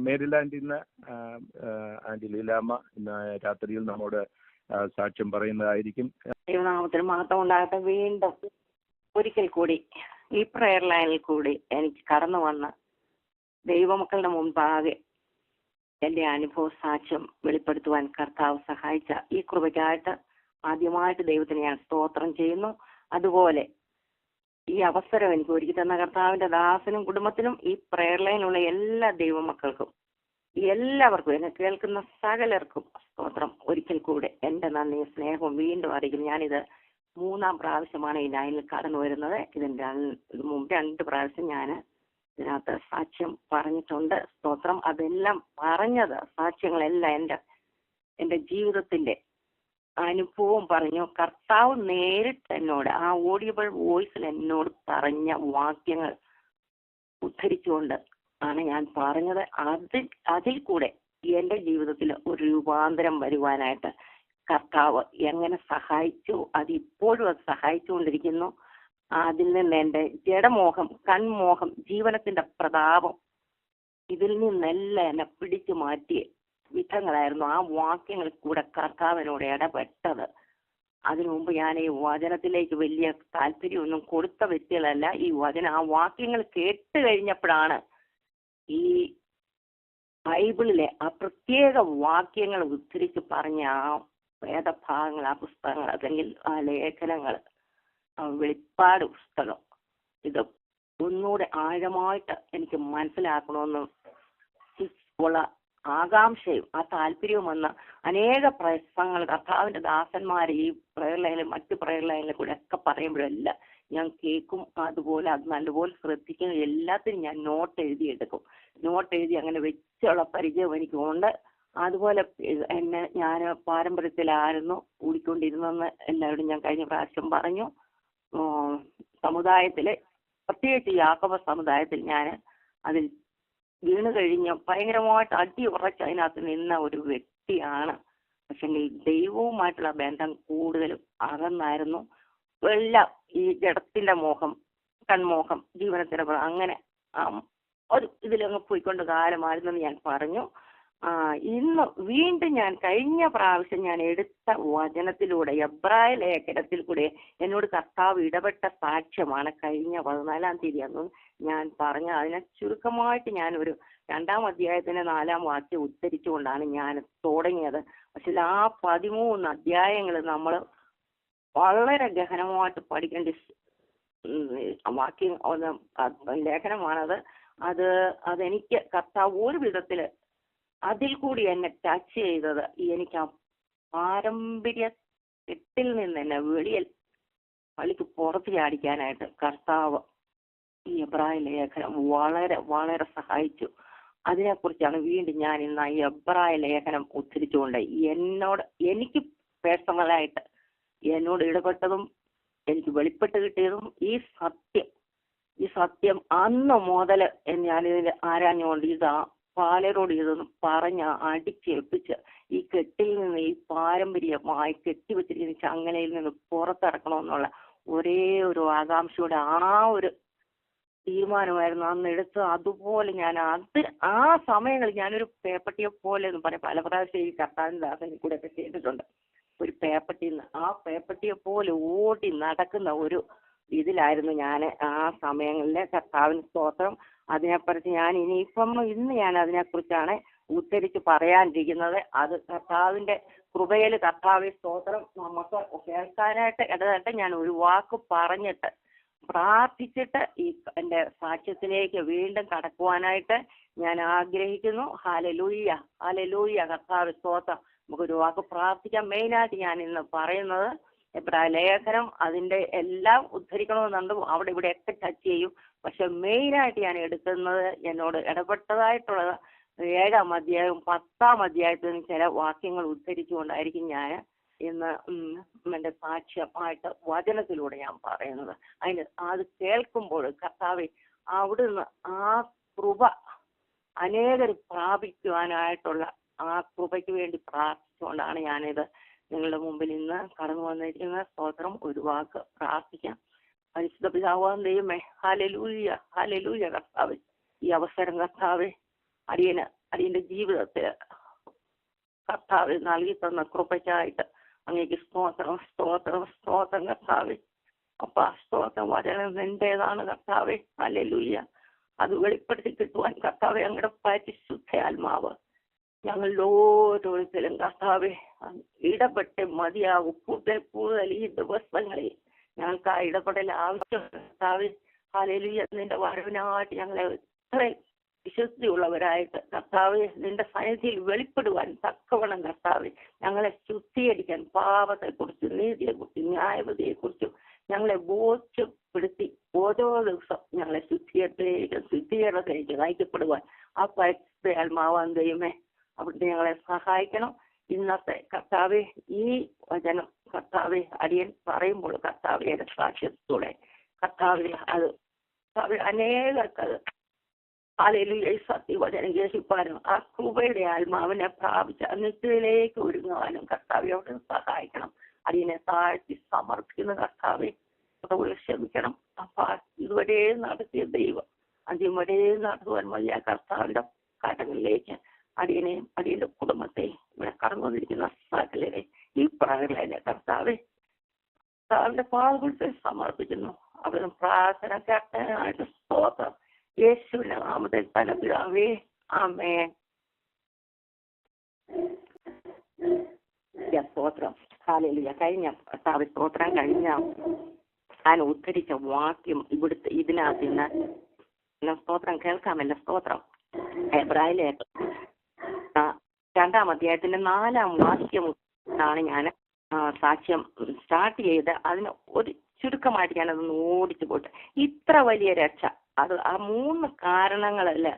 മേരിലാൻഡിൽ നിന്ന് ആന്റി ലീലാമ്മ ഇന്ന് രാത്രിയിൽ നമ്മോട് സാക്ഷ്യം പറയുന്നതായിരിക്കും. ദൈവനാമത്തിന് മഹത്വം ഉണ്ടാകട്ടെ. വീണ്ടും ഒരിക്കൽ കൂടി ഈ പ്രയർ ലൈനിൽ കൂടി എനിക്ക് കടന്നു വന്ന് ദൈവമക്കളുടെ മുൻപാകെ എൻ്റെ അനുഭവ സാക്ഷ്യം വെളിപ്പെടുത്തുവാൻ കർത്താവ് സഹായിച്ച ഈ കൃപയ്ക്കായിട്ട് ആദ്യമായിട്ട് ദൈവത്തിന് ഞാൻ സ്തോത്രം ചെയ്യുന്നു. അതുപോലെ ഈ അവസരം എനിക്ക് ഒരുക്കി തന്ന കർത്താവിന്റെ ദാസനും കുടുംബത്തിനും ഈ പ്രയർ ലൈനിലുള്ള എല്ലാ ദൈവമക്കൾക്കും എല്ലാവർക്കും എന്നെ കേൾക്കുന്ന സകലർക്കും സ്തോത്രം. ഒരിക്കൽ കൂടെ എൻ്റെ നന്ദി സ്നേഹവും വീണ്ടും അറിയിക്കും. ഞാനിത് 3-ാം പ്രാവശ്യമാണ് ഈ ലൈനിൽ കടന്നു വരുന്നത്. ഇതിന് മുമ്പ് 2 പ്രാവശ്യം ഞാൻ ഇതിനകത്ത് സാക്ഷ്യം പറഞ്ഞിട്ടുണ്ട്. സ്തോത്രം. അതെല്ലാം പറഞ്ഞത് സാക്ഷ്യങ്ങളെല്ലാം എൻ്റെ ജീവിതത്തിന്റെ അനുഭവം പറഞ്ഞു. കർത്താവ് നേരിട്ട് എന്നോട് ആ ഓഡിയബിൾ വോയിസിൽ എന്നോട് പറഞ്ഞ വാക്യങ്ങൾ ഉദ്ധരിച്ചുകൊണ്ട് ആണ് ഞാൻ പറഞ്ഞത്. അതിൽ കൂടെ എൻ്റെ ജീവിതത്തിൽ ഒരു രൂപാന്തരം വരുവാനായിട്ട് കർത്താവ് എങ്ങനെ സഹായിച്ചു, അതിപ്പോഴും അത് സഹായിച്ചുകൊണ്ടിരിക്കുന്നു. അതിൽ നിന്ന് എൻ്റെ ജഡമോഹം, കൺമോഹം, ജീവനത്തിന്റെ പ്രതാപം, ഇതിൽ നിന്നെല്ലാം എന്നെ പിടിച്ചു മാറ്റിയ വിധങ്ങളായിരുന്നു ആ വാക്യങ്ങളിൽ കൂടെ കർത്താവിനോട് ഇടപെട്ടത്. അതിനു മുമ്പ് ഞാൻ ഈ വചനത്തിലേക്ക് വലിയ താല്പര്യമൊന്നും കൊടുത്ത വ്യക്തികളല്ല. ഈ വചനം, ആ വാക്യങ്ങൾ കേട്ട് കഴിഞ്ഞപ്പോഴാണ് ഈ ബൈബിളിലെ ആ പ്രത്യേക വാക്യങ്ങൾ ഉദ്ധരിച്ച് പറഞ്ഞ ആ വേദഭാഗങ്ങൾ, ആ പുസ്തകങ്ങൾ, അല്ലെങ്കിൽ ആ ലേഖനങ്ങൾ, ആ വെളിപ്പാട് പുസ്തകം, ഇത് ഒന്നുകൂടെ ആഴമായിട്ട് എനിക്ക് മനസ്സിലാക്കണമെന്ന് ഉള്ള ആകാംക്ഷയും ആ താല്പര്യവും വന്ന അനേക പ്രസംഗങ്ങൾ കർത്താവിന്റെ ദാസന്മാർ ഈ പ്രയർ ലൈനിൽ, മറ്റു പ്രയർ ലൈനിലെ കൂടെ ഒക്കെ പറയുമ്പോഴല്ല ഞാൻ കേൾക്കും. അതുപോലെ അത് നല്ലപോലെ ശ്രദ്ധിക്കും. എല്ലാത്തിനും ഞാൻ നോട്ട് എഴുതിയെടുക്കും. നോട്ട് എഴുതി അങ്ങനെ വെച്ചുള്ള പരിചയം എനിക്കുണ്ട്. അതുപോലെ ഞാൻ പാരമ്പര്യത്തിലായിരുന്നു കൂടിക്കൊണ്ടിരുന്നെന്ന് എല്ലാവരും ഞാൻ കഴിഞ്ഞ പ്രാവശ്യം പറഞ്ഞു. സമുദായത്തിലെ, പ്രത്യേകിച്ച് യാക്കോബ സമുദായത്തിൽ ഞാൻ അതിൽ വീണ് കഴിഞ്ഞ് ഭയങ്കരമായിട്ട് അടി ഉറച്ച് അതിനകത്ത് നിന്ന ഒരു വ്യക്തിയാണ്. പക്ഷെങ്കിൽ ദൈവവുമായിട്ടുള്ള ബന്ധം കൂടുതലും അകന്നായിരുന്നു. എല്ലാം ഈ ജഡത്തിന്റെ മോഹം, കൺമോഹം, ജീവനത്തിന്റെ അങ്ങനെ ഒരു ഇതിലങ്ങ് പോയിക്കൊണ്ട് കാലമായിരുന്നെന്ന് ഞാൻ പറഞ്ഞു. ഇന്ന് വീണ്ടും ഞാൻ കഴിഞ്ഞ പ്രാവശ്യം ഞാൻ എടുത്ത വചനത്തിലൂടെ, എബ്രായ ലേഖനത്തിൽ കൂടെ എന്നോട് കർത്താവ് ഇടപെട്ട സാക്ഷ്യമാണ് കഴിഞ്ഞ 14-ാം തീയതി അന്ന് ഞാൻ പറഞ്ഞ. അതിനെ ചുരുക്കമായിട്ട് ഞാനൊരു 2-ാം അധ്യായത്തിന്റെ 4-ാം വാക്യം ഉദ്ധരിച്ചുകൊണ്ടാണ് ഞാൻ തുടങ്ങിയത്. പക്ഷെ ആ 13 അധ്യായങ്ങൾ നമ്മൾ വളരെ ഗഹനമായിട്ട് പഠിക്കേണ്ട ലേഖനമാണത്. അതെനിക്ക് കർത്താവ് ഒരു വിധത്തില് അതിൽ കൂടി എന്നെ ടച്ച് ചെയ്തത്, എനിക്ക് ആ പാരമ്പര്യ കെട്ടിൽ നിന്ന് എന്നെ വെളിയിൽ പള്ളിക്ക് പുറത്ത് ചാടിക്കാനായിട്ട് കർത്താവ് ഈ എബ്രായ ലേഖനം വളരെ വളരെ സഹായിച്ചു. അതിനെക്കുറിച്ചാണ് വീണ്ടും ഞാൻ ഇന്ന് ഈ എബ്രായ ലേഖനം ഉദ്ധരിച്ചുകൊണ്ട് എനിക്ക് പേഴ്സണലായിട്ട് എന്നോട് ഇടപെട്ടതും എനിക്ക് വെളിപ്പെട്ട് കിട്ടിയതും ഈ സത്യം അന്ന് മുതൽ ഞാനിതിൽ ആരാഞ്ഞുകൊണ്ട് പാലരോട് ഇതൊന്ന് പറഞ്ഞ് അടിച്ചേൽപ്പിച്ച് ഈ കെട്ടിൽ നിന്ന്, ഈ പാരമ്പര്യമായി കെട്ടിവെച്ചിരിക്കുന്ന ചങ്ങലയിൽ നിന്ന് പുറത്തിറക്കണമെന്നുള്ള ഒരേ ഒരു ആകാംക്ഷയുടെ ആ ഒരു തീരുമാനമായിരുന്നു അന്ന് എടുത്ത്. അതുപോലെ ഞാൻ ആ സമയങ്ങളിൽ ഞാനൊരു പേപ്പട്ടിയെ പോലെ എന്ന് പറയാം, പല പ്രാവശ്യം ഈ കർത്താവിന്റെ ദാസനിൽ കൂടെ ഒക്കെ ചെയ്തിട്ടുണ്ട്. ഒരു പേപ്പട്ടിന്ന് ആ പേപ്പട്ടിയെ പോലെ ഓടി നടക്കുന്ന ഒരു ഇതിലായിരുന്നു ഞാൻ ആ സമയങ്ങളിൽ. കർത്താവിന് സ്തോത്രം. അതിനെക്കുറിച്ച് ഞാൻ ഇന്ന് ഞാൻ അതിനെക്കുറിച്ചാണ് ഉദ്ധരിച്ച് പറയാനിരിക്കുന്നത്. അത് കർത്താവിന്റെ കൃപയിൽ, കർത്താവിന്റെ സ്തോത്രം നമുക്ക് കേൾക്കാനായിട്ട് ഇടതട്ടെ. ഞാൻ ഒരു വാക്ക് പറഞ്ഞിട്ട് പ്രാർത്ഥിച്ചിട്ട് ഈ എൻ്റെ സാക്ഷ്യത്തിലേക്ക് വീണ്ടും കടക്കുവാനായിട്ട് ഞാൻ ആഗ്രഹിക്കുന്നു. Hallelujah, hallelujah. കർത്താവ് സ്തോത്രം. നമുക്കൊരു വാക്ക് പ്രാർത്ഥിക്കാം. മെയിനായിട്ട് ഞാൻ ഇന്ന് പറയുന്നത് എബ്രായ ലേഖനം, അതിന്റെ എല്ലാം ഉദ്ധരിക്കണമെന്നുണ്ട്, അവിടെ ഇവിടെയൊക്കെ ടച്ച് ചെയ്യും. പക്ഷെ മെയിനായിട്ട് ഞാൻ എടുക്കുന്നത് എന്നോട് ഇടപെട്ടതായിട്ടുള്ള 7-ാം അധ്യായവും 10-ാം അധ്യായത്തിൽ ചില വാക്യങ്ങൾ ഉദ്ധരിച്ചുകൊണ്ടായിരിക്കും ഞാൻ ഇന്ന് എൻ്റെ സാക്ഷ്യമായിട്ട് വചനത്തിലൂടെ ഞാൻ പറയുന്നത്. അത് കേൾക്കുമ്പോൾ കർത്താവേ, അവിടുന്ന് ആ കൃപ അനേകർ പ്രാപിക്കുവാനായിട്ടുള്ള ആ കൃപയ്ക്ക് വേണ്ടി പ്രാർത്ഥിച്ചുകൊണ്ടാണ് ഞാനിത് നിങ്ങളുടെ മുമ്പിൽ ഇന്ന് കടന്നു വന്നിരിക്കുന്നത്. സ്തോത്രം. ഒരു വാക്ക് പ്രാർത്ഥിക്കാം. പരിശുദ്ധ പിതാവാം ദൈവമേ, ഹല്ലേലൂയ, ഹല്ലേലൂയ. കർത്താവേ, ഈ അവസരം കർത്താവേ അടിയന് അതിന്റെ ജീവിതത്തിൽ കർത്താവ് നൽകി തന്ന കൃപയ്ക്കായിട്ട് അങ്ങേക്ക് സ്തോത്രം സ്തോത്രം സ്തോത്രം കർത്താവ്. അപ്പ സ്തോത്രം വചനം നിന്റേതാണ് കർത്താവെ. ഹല്ലേലൂയ. അത് വെളിപ്പെടുത്തി കിട്ടുവാൻ കർത്താവെ അങ്ങയുടെ പരിശുദ്ധ ആത്മാവ് ഞങ്ങളുടെ ഓരോരുത്തരും കർത്താവെ ഇടപെട്ട് മതിയാകും. കൂടുതൽ ഈ ദിവസങ്ങളിൽ ഞങ്ങൾക്ക് ആ ഇടപെടൽ ആവശ്യം കർത്താവെ. ഹല്ലേലൂയ. നിന്റെ വരവിനായിട്ട് ഞങ്ങളെ ഇത്രയും വിശ്വസ്തിയുള്ളവരായിട്ട് കർത്താവെ നിന്റെ സന്നിധിയിൽ വെളിപ്പെടുവാൻ തക്കവണ്ണം കർത്താവെ ഞങ്ങളെ ശുദ്ധീകരിക്കാൻ പാപത്തെക്കുറിച്ച് നീതിയെക്കുറിച്ച് ന്യായവതിയെക്കുറിച്ചും ഞങ്ങളെ ബോധ്യപ്പെടുത്തി ഓരോ ദിവസം ഞങ്ങളെ ശുദ്ധീകരണത്തിലേക്ക് നയിക്കപ്പെടുവാൻ ആ പരിശുദ്ധ ആത്മാവാൻ ദൈവമേ അവിടുത്തെ ഞങ്ങളെ സഹായിക്കണം. ഇന്നത്തെ കർത്താവെ ഈ വചനം കർത്താവെ അടിയൻ പറയുമ്പോൾ കർത്താവെ സാക്ഷ്യത്തോടെ കർത്താവെ അത് അനേകർക്കത് ഹല്ലേലൂയ സത്യവചനം ഗ്രഹിപ്പാനും ആ കൃപയുടെ ആത്മാവിനെ പ്രാപിച്ച് നിത്യത്തിലേക്ക് ഒരുങ്ങുവാനും കർത്താവെ അവിടെ സഹായിക്കണം. അതിനെ താഴ്ത്തി സമർപ്പിക്കുന്ന കർത്താവെ ക്ഷമിക്കണം. അപ്പൊ ഇതുവരെ നടത്തിയ ദൈവം അന്ത്യം വരെ നടത്തുവാൻ വലിയ കർത്താവിന്റെ കാര്യങ്ങളിലേക്ക് അടിയനെയും അടിയന്റെ കുടുംബത്തെയും ഇവിടെ കടന്നു വന്നിരിക്കുന്ന സകലരെ ഈ പ്രായത്തിലെ കർത്താവെ കർത്താവിന്റെ പാദത്തിൽ സമർപ്പിക്കുന്നു. അവരും പ്രാർത്ഥന കേട്ടനായിട്ട് സ്തോത്രം യേശുവിന്റെ നാമത്തിൽ തന്നെ പിതാവേ ആമേൻ. സ്തോത്രം. ഹല്ലേലൂയ. കഴിഞ്ഞ കർത്താവ് സ്തോത്രം കഴിഞ്ഞ ഞാൻ ഉദ്ധരിച്ച വാക്യം ഇവിടുത്തെ ഇതിനകത്ത് നിന്ന് സ്തോത്രം കേൾക്കാമല്ലോ. സ്തോത്രം എബ്രായലേഖ 2-ാം അധ്യായത്തിന്റെ 4-ാം വാക്യമാണ് ഞാൻ സാക്ഷ്യം സ്റ്റാർട്ട് ചെയ്ത് അതിന് ഒരു ചുരുക്കമായിട്ട് ഞാനതൊന്ന് ഓടിച്ചു പോട്ടെ. ഇത്ര വലിയ രക്ഷ അത് ആ 3 കാരണങ്ങളല്ല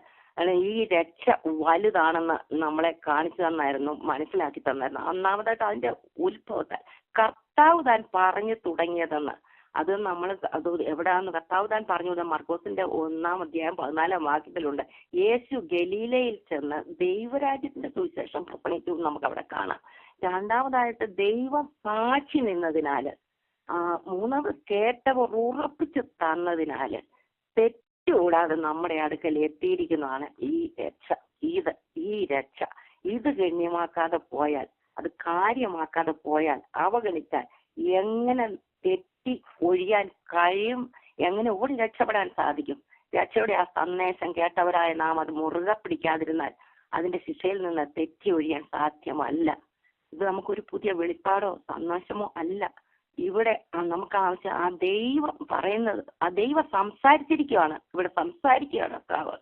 ഈ രക്ഷ വലുതാണെന്ന് നമ്മളെ കാണിച്ചു തന്നായിരുന്നു, മനസ്സിലാക്കി തന്നായിരുന്നു. ഒന്നാമതായിട്ട് അതിന്റെ ഉത്ഭവത്തെ കർത്താവ് താൻ പറഞ്ഞു തുടങ്ങിയതെന്ന് അത് നമ്മൾ അത് എവിടെയാന്ന് കർത്താവ് താൻ പറഞ്ഞു. മർക്കോസിന്റെ 1-ാം അധ്യായം 14-ാം വാക്യത്തിലുണ്ട്. യേശു ഗലീലയിൽ ചെന്ന് ദൈവരാജ്യത്തിന്റെ സുവിശേഷം പ്രസംഗിച്ചു നമുക്ക് അവിടെ കാണാം. രണ്ടാമതായിട്ട് ദൈവം സാക്ഷി നിന്നതിനാല്, മൂന്നാമത് കേട്ടവർ ഉറപ്പിച്ചു തന്നതിനാല് തെറ്റുകൂടാതെ നമ്മുടെ അടുക്കൽ എത്തിയിരിക്കുന്നതാണ് ഈ രക്ഷ. ഈ രക്ഷ ഇത് ഗണ്യമാക്കാതെ പോയാൽ, അത് കാര്യമാക്കാതെ പോയാൽ, അവഗണിച്ചാൽ എങ്ങനെ തെറ്റി ഒഴിയാൻ കഴിയും, എങ്ങനെ ഓടി രക്ഷപ്പെടാൻ സാധിക്കും? രക്ഷയുടെ ആ സന്ദേശം കേട്ടവരായ നാം അത് മുറുകെ പിടിക്കാതിരുന്നാൽ അതിന്റെ ശിക്ഷയിൽ നിന്ന് തെറ്റി ഒഴിയാൻ സാധ്യമല്ല. ഇത് നമുക്കൊരു പുതിയ വെളിപ്പാടോ സന്ദേശമോ അല്ല. ഇവിടെ നമുക്ക് ആവശ്യം ആ ദൈവം പറയുന്നത്, ആ ദൈവം സംസാരിച്ചിരിക്കുകയാണ്, ഇവിടെ സംസാരിക്കുകയാണ് കർത്താവ്.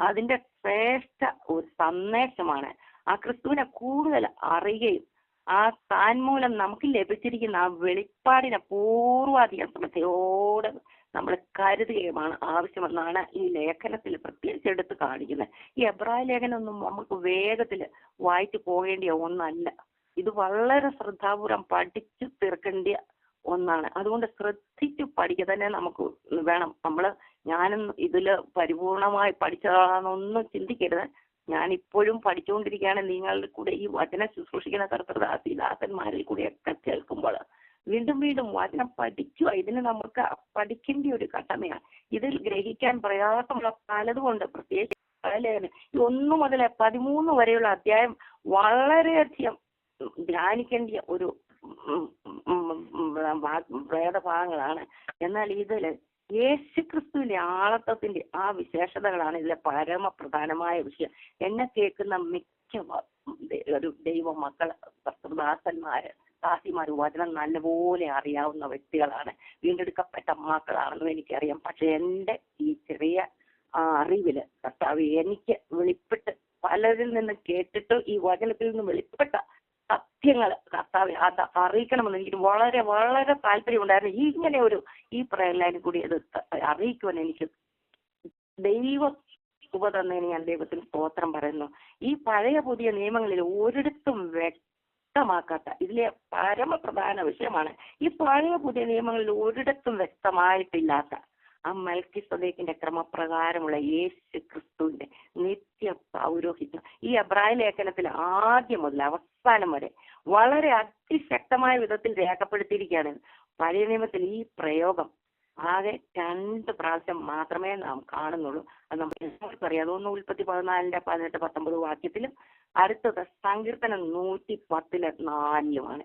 അതിന്റെ ശ്രേഷ്ഠ ഒരു സന്ദേശമാണ്. ആ ക്രിസ്തുവിനെ കൂടുതൽ അറിയുകയും ആ താൻ മൂലം നമുക്ക് ലഭിച്ചിരിക്കുന്ന ആ വെളിപ്പാടിനെ പൂർവാധികം ശ്രദ്ധയോടെ നമ്മൾ കരുതുകയുമാണ് ആവശ്യമെന്നാണ് ഈ ലേഖനത്തിൽ പ്രത്യേകിച്ച് എടുത്ത് കാണിക്കുന്നത്. ഈ എബ്രായ ലേഖനമൊന്നും നമുക്ക് വേഗത്തിൽ വായിച്ചു പോകേണ്ടിയ ഒന്നല്ല. ഇത് വളരെ ശ്രദ്ധാപൂർവം പഠിച്ചു തീർക്കേണ്ട ഒന്നാണ്. അതുകൊണ്ട് ശ്രദ്ധിച്ചു പഠിക്കുക തന്നെ നമുക്ക് വേണം. ഞാനും ഇതില് പരിപൂർണമായി പഠിച്ചതാണെന്നൊന്നും ചിന്തിക്കരുത്. ഞാനിപ്പോഴും പഠിച്ചുകൊണ്ടിരിക്കുകയാണ്. നിങ്ങളുടെ കൂടെ ഈ വചനം ശുശ്രൂഷിക്കുന്ന കർത്തൃദാസന്മാരിൽ കൂടെയൊക്കെ കേൾക്കുമ്പോൾ വീണ്ടും വീണ്ടും വചനം പഠിക്കുക. ഇതിന് നമുക്ക് പഠിക്കേണ്ട ഒരു ഘട്ടമയാണ്. ഇതിൽ ഗ്രഹിക്കാൻ പ്രയാസമുള്ള പലതുകൊണ്ട്, പ്രത്യേകിച്ച് 1 മുതൽ 13 വരെയുള്ള അധ്യായം വളരെയധികം ധ്യാനിക്കേണ്ട ഒരു വേദഭാഗങ്ങളാണ്. എന്നാൽ ഇതില് യേശുക്രിസ്തുവിന്റെ ആളത്വത്തിന്റെ ആ വിശേഷതകളാണ് ഇതിലെ പരമപ്രധാനമായ വിഷയം. എന്നെ കേൾക്കുന്ന മിക്ക ഒരു ദൈവ മക്കള്, കർത്തൃദാസന്മാര്, ദാസിമാര് വചനം നല്ലപോലെ അറിയാവുന്ന വ്യക്തികളാണ്, വീണ്ടെടുക്കപ്പെട്ട മക്കളാണെന്നും എനിക്കറിയാം. പക്ഷെ എന്റെ ഈ ചെറിയ അറിവില് കർത്താവ് എനിക്ക് വെളിപ്പെട്ട് പലരിൽ നിന്ന് കേട്ടിട്ട് ഈ വചനത്തിൽ നിന്ന് വെളിപ്പെട്ട സത്യങ്ങൾ കർത്താവ് അത് അറിയിക്കണമെന്ന് എനിക്ക് വളരെ വളരെ താല്പര്യമുണ്ടായിരുന്നു. ഇങ്ങനെ ഈ പ്രയറിലും കൂടി അത് അറിയിക്കുവാൻ എനിക്ക് ദൈവം കൃപ തന്നതിന് ഞാൻ ദൈവത്തിന് സ്തോത്രം പറയുന്നു. ഈ പഴയ പുതിയ നിയമങ്ങളിൽ ഒരിടത്തും വ്യക്തമാക്കാത്ത ഇതിലെ പരമപ്രധാന വിഷയമാണ്. ഈ പഴയ പുതിയ നിയമങ്ങളിൽ ഒരിടത്തും വ്യക്തമായിട്ടില്ലാത്ത ആ മെൽക്കിസദേക്കിന്റെ ക്രമപ്രകാരമുള്ള യേശു ക്രിസ്തുവിന്റെ നിത്യ പൗരോഹിത്യം ഈ എബ്രായ ലേഖനത്തിൽ ആദ്യം മുതൽ അവസാനം വരെ വളരെ അതിശക്തമായ വിധത്തിൽ രേഖപ്പെടുത്തിയിരിക്കുകയാണ്. പഴയ നിയമത്തിൽ ഈ പ്രയോഗം ആകെ 2 പ്രാവശ്യം മാത്രമേ നാം കാണുന്നുള്ളൂ. അത് നമ്മൾ എല്ലാവർക്കും അറിയാം. അതൊന്ന് ഉൽപ്പത്തി 14, 18, 19 വാക്യത്തിലും അടുത്തത് സങ്കീർത്തനം 110:4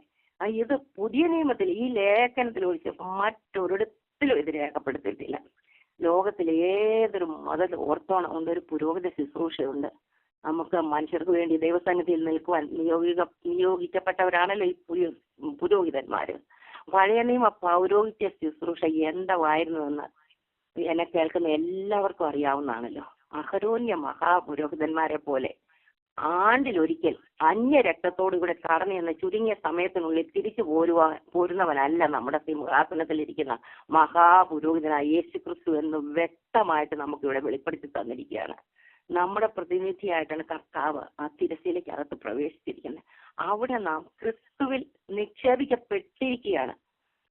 ഇത് പുതിയ നിയമത്തിൽ ഈ ലേഖനത്തിൽ ഒഴിച്ച് മറ്റൊരിടത്തിലും ഇത് രേഖപ്പെടുത്തിയിട്ടില്ല. ലോകത്തിൽ ഏതൊരു മതത്തിൽ ഓർത്തോണം ഒരു പുരോഹിത ശുശ്രൂഷയുണ്ട്. നമുക്ക് മനുഷ്യർക്ക് വേണ്ടി ദൈവസന്നിധിയിൽ നിൽക്കുവാൻ നിയോഗിക്കപ്പെട്ടവരാണല്ലോ ഈ പുരോഹിതന്മാര്. പഴയ നിയമ പൗരോഹിത്യ ശുശ്രൂഷ എന്തായിരുന്നുവെന്ന് എന്നെ കേൾക്കുന്ന എല്ലാവർക്കും അറിയാവുന്നതാണല്ലോ. അഹരോന്യ മഹാപുരോഹിതന്മാരെ പോലെ ആണ്ടിലൊരിക്കൽ അന്യ രക്തത്തോടുകൂടെ കടന്നു എന്ന ചുരുങ്ങിയ സമയത്തിനുള്ളിൽ തിരിച്ചു പോരുന്നവനല്ല നമ്മുടെ സിംഹാസനത്തിലിരിക്കുന്ന മഹാപുരോഹിതനായ യേശുക്രിസ്തു എന്ന് വ്യക്തമായിട്ട് നമുക്കിവിടെ വെളിപ്പെടുത്തി തന്നിരിക്കുകയാണ്. നമ്മുടെ പ്രതിനിധിയായിട്ടാണ് കർത്താവ് ആ തിരശ്ശീലയ്ക്ക് അകത്ത് പ്രവേശിച്ചിരിക്കുന്നത്. അവിടെ നാം ക്രിസ്തുവിൽ നിക്ഷേപിക്കപ്പെട്ടിരിക്കുകയാണ്.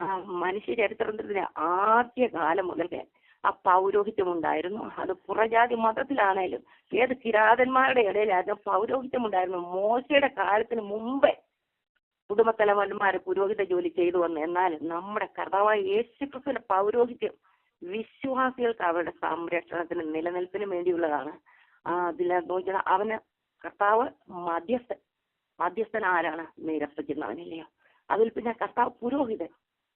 ആ മനുഷ്യ ചരിത്രത്തിന്റെ ആദ്യ കാലം മുതലേ ആ പൗരോഹിത്യം ഉണ്ടായിരുന്നു. അത് പുറജാതി മതത്തിലാണേലും ഏത് കിരാതന്മാരുടെ ഇടയിലായിരുന്നു പൗരോഹിത്യം ഉണ്ടായിരുന്നു. മോശയുടെ കാലത്തിന് മുമ്പേ കുടുംബത്തലവന്മാര് പുരോഹിത ജോലി ചെയ്തു വന്നു. എന്നാൽ നമ്മുടെ കർത്താവായ യേശുക്രിസ്തുവിന്റെ പൗരോഹിത്യം വിശ്വാസികൾക്ക് അവരുടെ സംരക്ഷണത്തിന് നിലനിൽപ്പിന് വേണ്ടിയുള്ളതാണ്. അതിലെ നോക്കിയാൽ അവന് കർത്താവ് മധ്യസ്ഥൻ ആരാണ്? നിരപ്പിക്കുന്നവനില്ലയോ? അതിൽ പിന്നെ കർത്താവ് പുരോഹിതൻ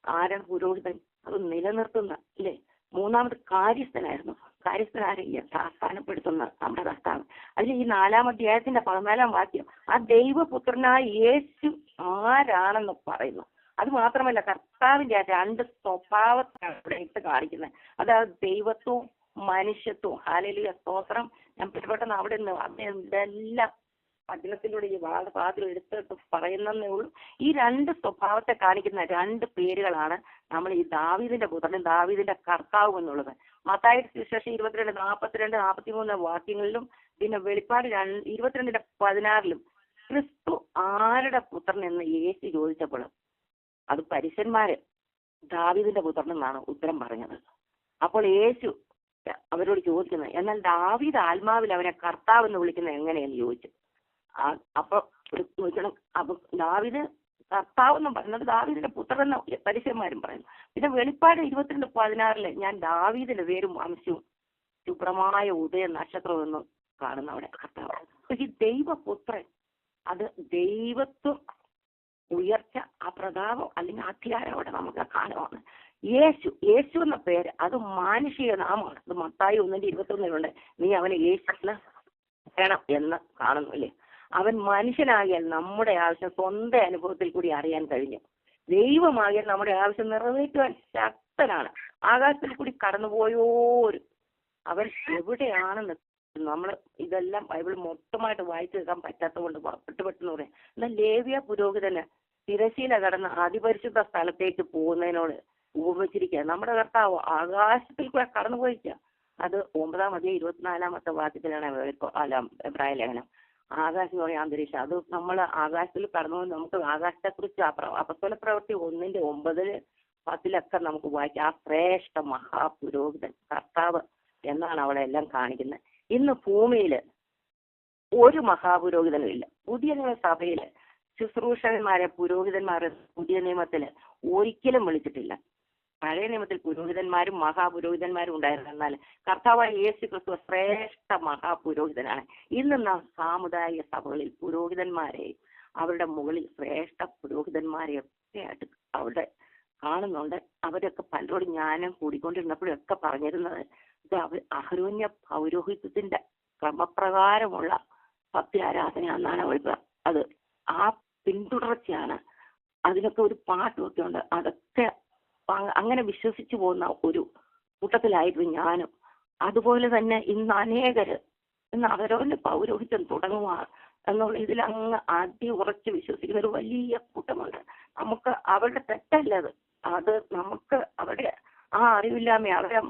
ആരാണ്? പുരോഹിതൻ അത് നിലനിർത്തുന്ന ഇല്ലേ? മൂന്നാമത് കാര്യസ്ഥനായിരുന്നു. കാര്യസ്ഥൻ ആരെ? യഥാസ്ഥാനപ്പെടുത്തുന്ന നമ്മുടെ കർത്താവ്. അതിൽ ഈ 4-ാം അധ്യായത്തിന്റെ 14-ാം വാക്യം ആ ദൈവപുത്രനായ യേശു ആരാണെന്ന് പറയുന്നു. അത് മാത്രമല്ല കർത്താവിന്റെ ആ 2 സ്വഭാവത്തെയാണ് ഇവിടെ ഇട്ട് കാണിക്കുന്നത്. അതായത് ദൈവത്വവും മനുഷ്യത്വവും. ഹല്ലേലൂയ, സ്തോത്രം. ഞാൻ പെട്ടെന്ന് അവിടെ നിന്ന് ഇതെല്ലാം വചനത്തിലൂടെ ഈ വാദം എടുത്തിട്ട് പറയുന്നതേ ഉള്ളൂ. ഈ 2 സ്വഭാവത്തെ കാണിക്കുന്ന 2 പേരുകളാണ് നമ്മൾ ഈ ദാവീദിന്റെ പുത്രനും ദാവീദിന്റെ കർത്താവും എന്നുള്ളത്. മത്തായിയുടെ സുവിശേഷം 22, 42, 43 വാക്യങ്ങളിലും പിന്നെ വെളിപ്പാട് 22:16 ക്രിസ്തു ആരുടെ പുത്രൻ എന്ന് യേശു ചോദിച്ചപ്പോൾ അത് പരീശന്മാര് ദാവീദിന്റെ പുത്രൻ എന്നാണ് ഉത്തരം പറഞ്ഞത്. അപ്പോൾ യേശു അവരോട് ചോദിക്കുന്നത്, എന്നാൽ ദാവീദ് ആത്മാവിൽ അവനെ കർത്താവ് എന്ന് വിളിക്കുന്നത് എങ്ങനെയെന്ന് ചോദിച്ചു. അപ്പൊ ചോദിക്കണം, അപ്പൊ ദാവീദ് കർത്താവ് എന്ന് പറയുന്നത് ദാവീദിന്റെ പുത്രൻ എന്ന് പരീശന്മാരും പറയുന്നു. പിന്നെ വെളിപ്പാട് 22:16 ഞാൻ ദാവീദിന്റെ പേരും വംശവും ശുഭ്രമായ ഉദയ നക്ഷത്രവും എന്ന് കാണുന്ന അവിടെ കർത്താവ്. ഈ ദൈവപുത്രൻ അത് ദൈവത്വം, ഉയർച്ച, ആ പ്രതാപം അല്ലെങ്കിൽ അധികാരം അവിടെ നമുക്ക് കാണുവാണ്. യേശു എന്ന പേര് അത് മാനുഷിക നാമമാണ്. അത് മത്തായി 1:21 നീ അവനെ യേശുവിന് വേണം എന്ന് കാണുന്നില്ലേ? അവൻ മനുഷ്യനാകിയാൽ നമ്മുടെ ആവശ്യം സ്വന്തം അനുഭവത്തിൽ കൂടി അറിയാൻ കഴിഞ്ഞു. ദൈവമാകിയാൽ നമ്മുടെ ആവശ്യം നിറവേറ്റുവാൻ ശക്തനാണ്. ആകാശത്തിൽ കൂടി കടന്നുപോയോരും അവൻ എവിടെയാണെന്ന് നമ്മൾ ഇതെല്ലാം ബൈബിൾ മൊത്തമായിട്ട് വായിച്ചു കേൾക്കാൻ പറ്റാത്തത് കൊണ്ട് പെട്ടെന്ന് പറയാം. എന്നാൽ ലേവ്യ പുരോഹിതന് തിരശീല കടന്ന് അതിപരിശുദ്ധ സ്ഥലത്തേക്ക് പോകുന്നതിനോട് ഉപമിച്ചിരിക്കുക. നമ്മുടെ കർത്താവ് ആകാശത്തിൽ കൂടെ കടന്നു പോയിരിക്കുക. അത് 9-ാം അധ്യായം 24-ാമത്തെ വാക്യത്തിലാണ് എബ്രായ ലേഖനം. ആകാശം എന്ന് പറയുന്ന അന്തരീക്ഷം അത് നമ്മൾ ആകാശത്തിൽ കടന്നു. നമുക്ക് ആകാശത്തെക്കുറിച്ച് അപ്പസ്തോല പ്രവൃത്തി 1:9, 10 നമുക്ക് വായിക്കാം. ആ ശ്രേഷ്ഠ മഹാപുരോഹിതൻ കർത്താവ് എന്നാണ് അവിടെ എല്ലാം കാണിക്കുന്നത്. ഇന്ന് ഭൂമിയിൽ ഒരു മഹാപുരോഹിതനും ഇല്ല. പുതിയ നിയമ സഭയില് ശുശ്രൂഷകന്മാരെ പുരോഹിതന്മാരെ പുതിയ നിയമത്തില് ഒരിക്കലും വിളിച്ചിട്ടില്ല. പഴയ നിയമത്തിൽ പുരോഹിതന്മാരും മഹാപുരോഹിതന്മാരും ഉണ്ടായിരുന്നു. എന്നാൽ കർത്താവായ യേശു ക്രിസ്തു ശ്രേഷ്ഠ മഹാപുരോഹിതനാണ്. ഇന്ന് നാം സാമുദായിക സഭകളിൽ പുരോഹിതന്മാരെ അവരുടെ മുകളിൽ ശ്രേഷ്ഠ പുരോഹിതന്മാരെ ഒക്കെ ആയിട്ട് അവിടെ കാണുന്നുണ്ട്. അവരൊക്കെ പലരോടും ജ്ഞാനം കൂടിക്കൊണ്ടിരുന്നപ്പോഴൊക്കെ പറഞ്ഞിരുന്നത് ഇത് അഹരോന്യ പൗരോഹിത്യത്തിന്റെ ക്രമപ്രകാരമുള്ള സത്യാരാധന എന്നാണ് അവർ അത് ആ പിന്തുടർച്ചയാണ്. അതിനൊക്കെ ഒരു പാട്ടുമൊക്കെ ഉണ്ട്. അതൊക്കെ അങ്ങനെ വിശ്വസിച്ചു പോകുന്ന ഒരു കൂട്ടത്തിലായിരുന്നു ഞാനും. അതുപോലെ തന്നെ ഇന്ന് അനേകര് ഇന്ന് അവരവന്റെ പൗരോഹിത്യം തുടങ്ങുക എന്നുള്ള ഇതിലങ്ങ് ഉറച്ച് വിശ്വസിക്കുന്ന ഒരു വലിയ കൂട്ടമുണ്ട്. നമുക്ക് അവരുടെ തെറ്റല്ലത്, അത് നമുക്ക് അവരുടെ ആ അറിവില്ലായ്മ അവരെ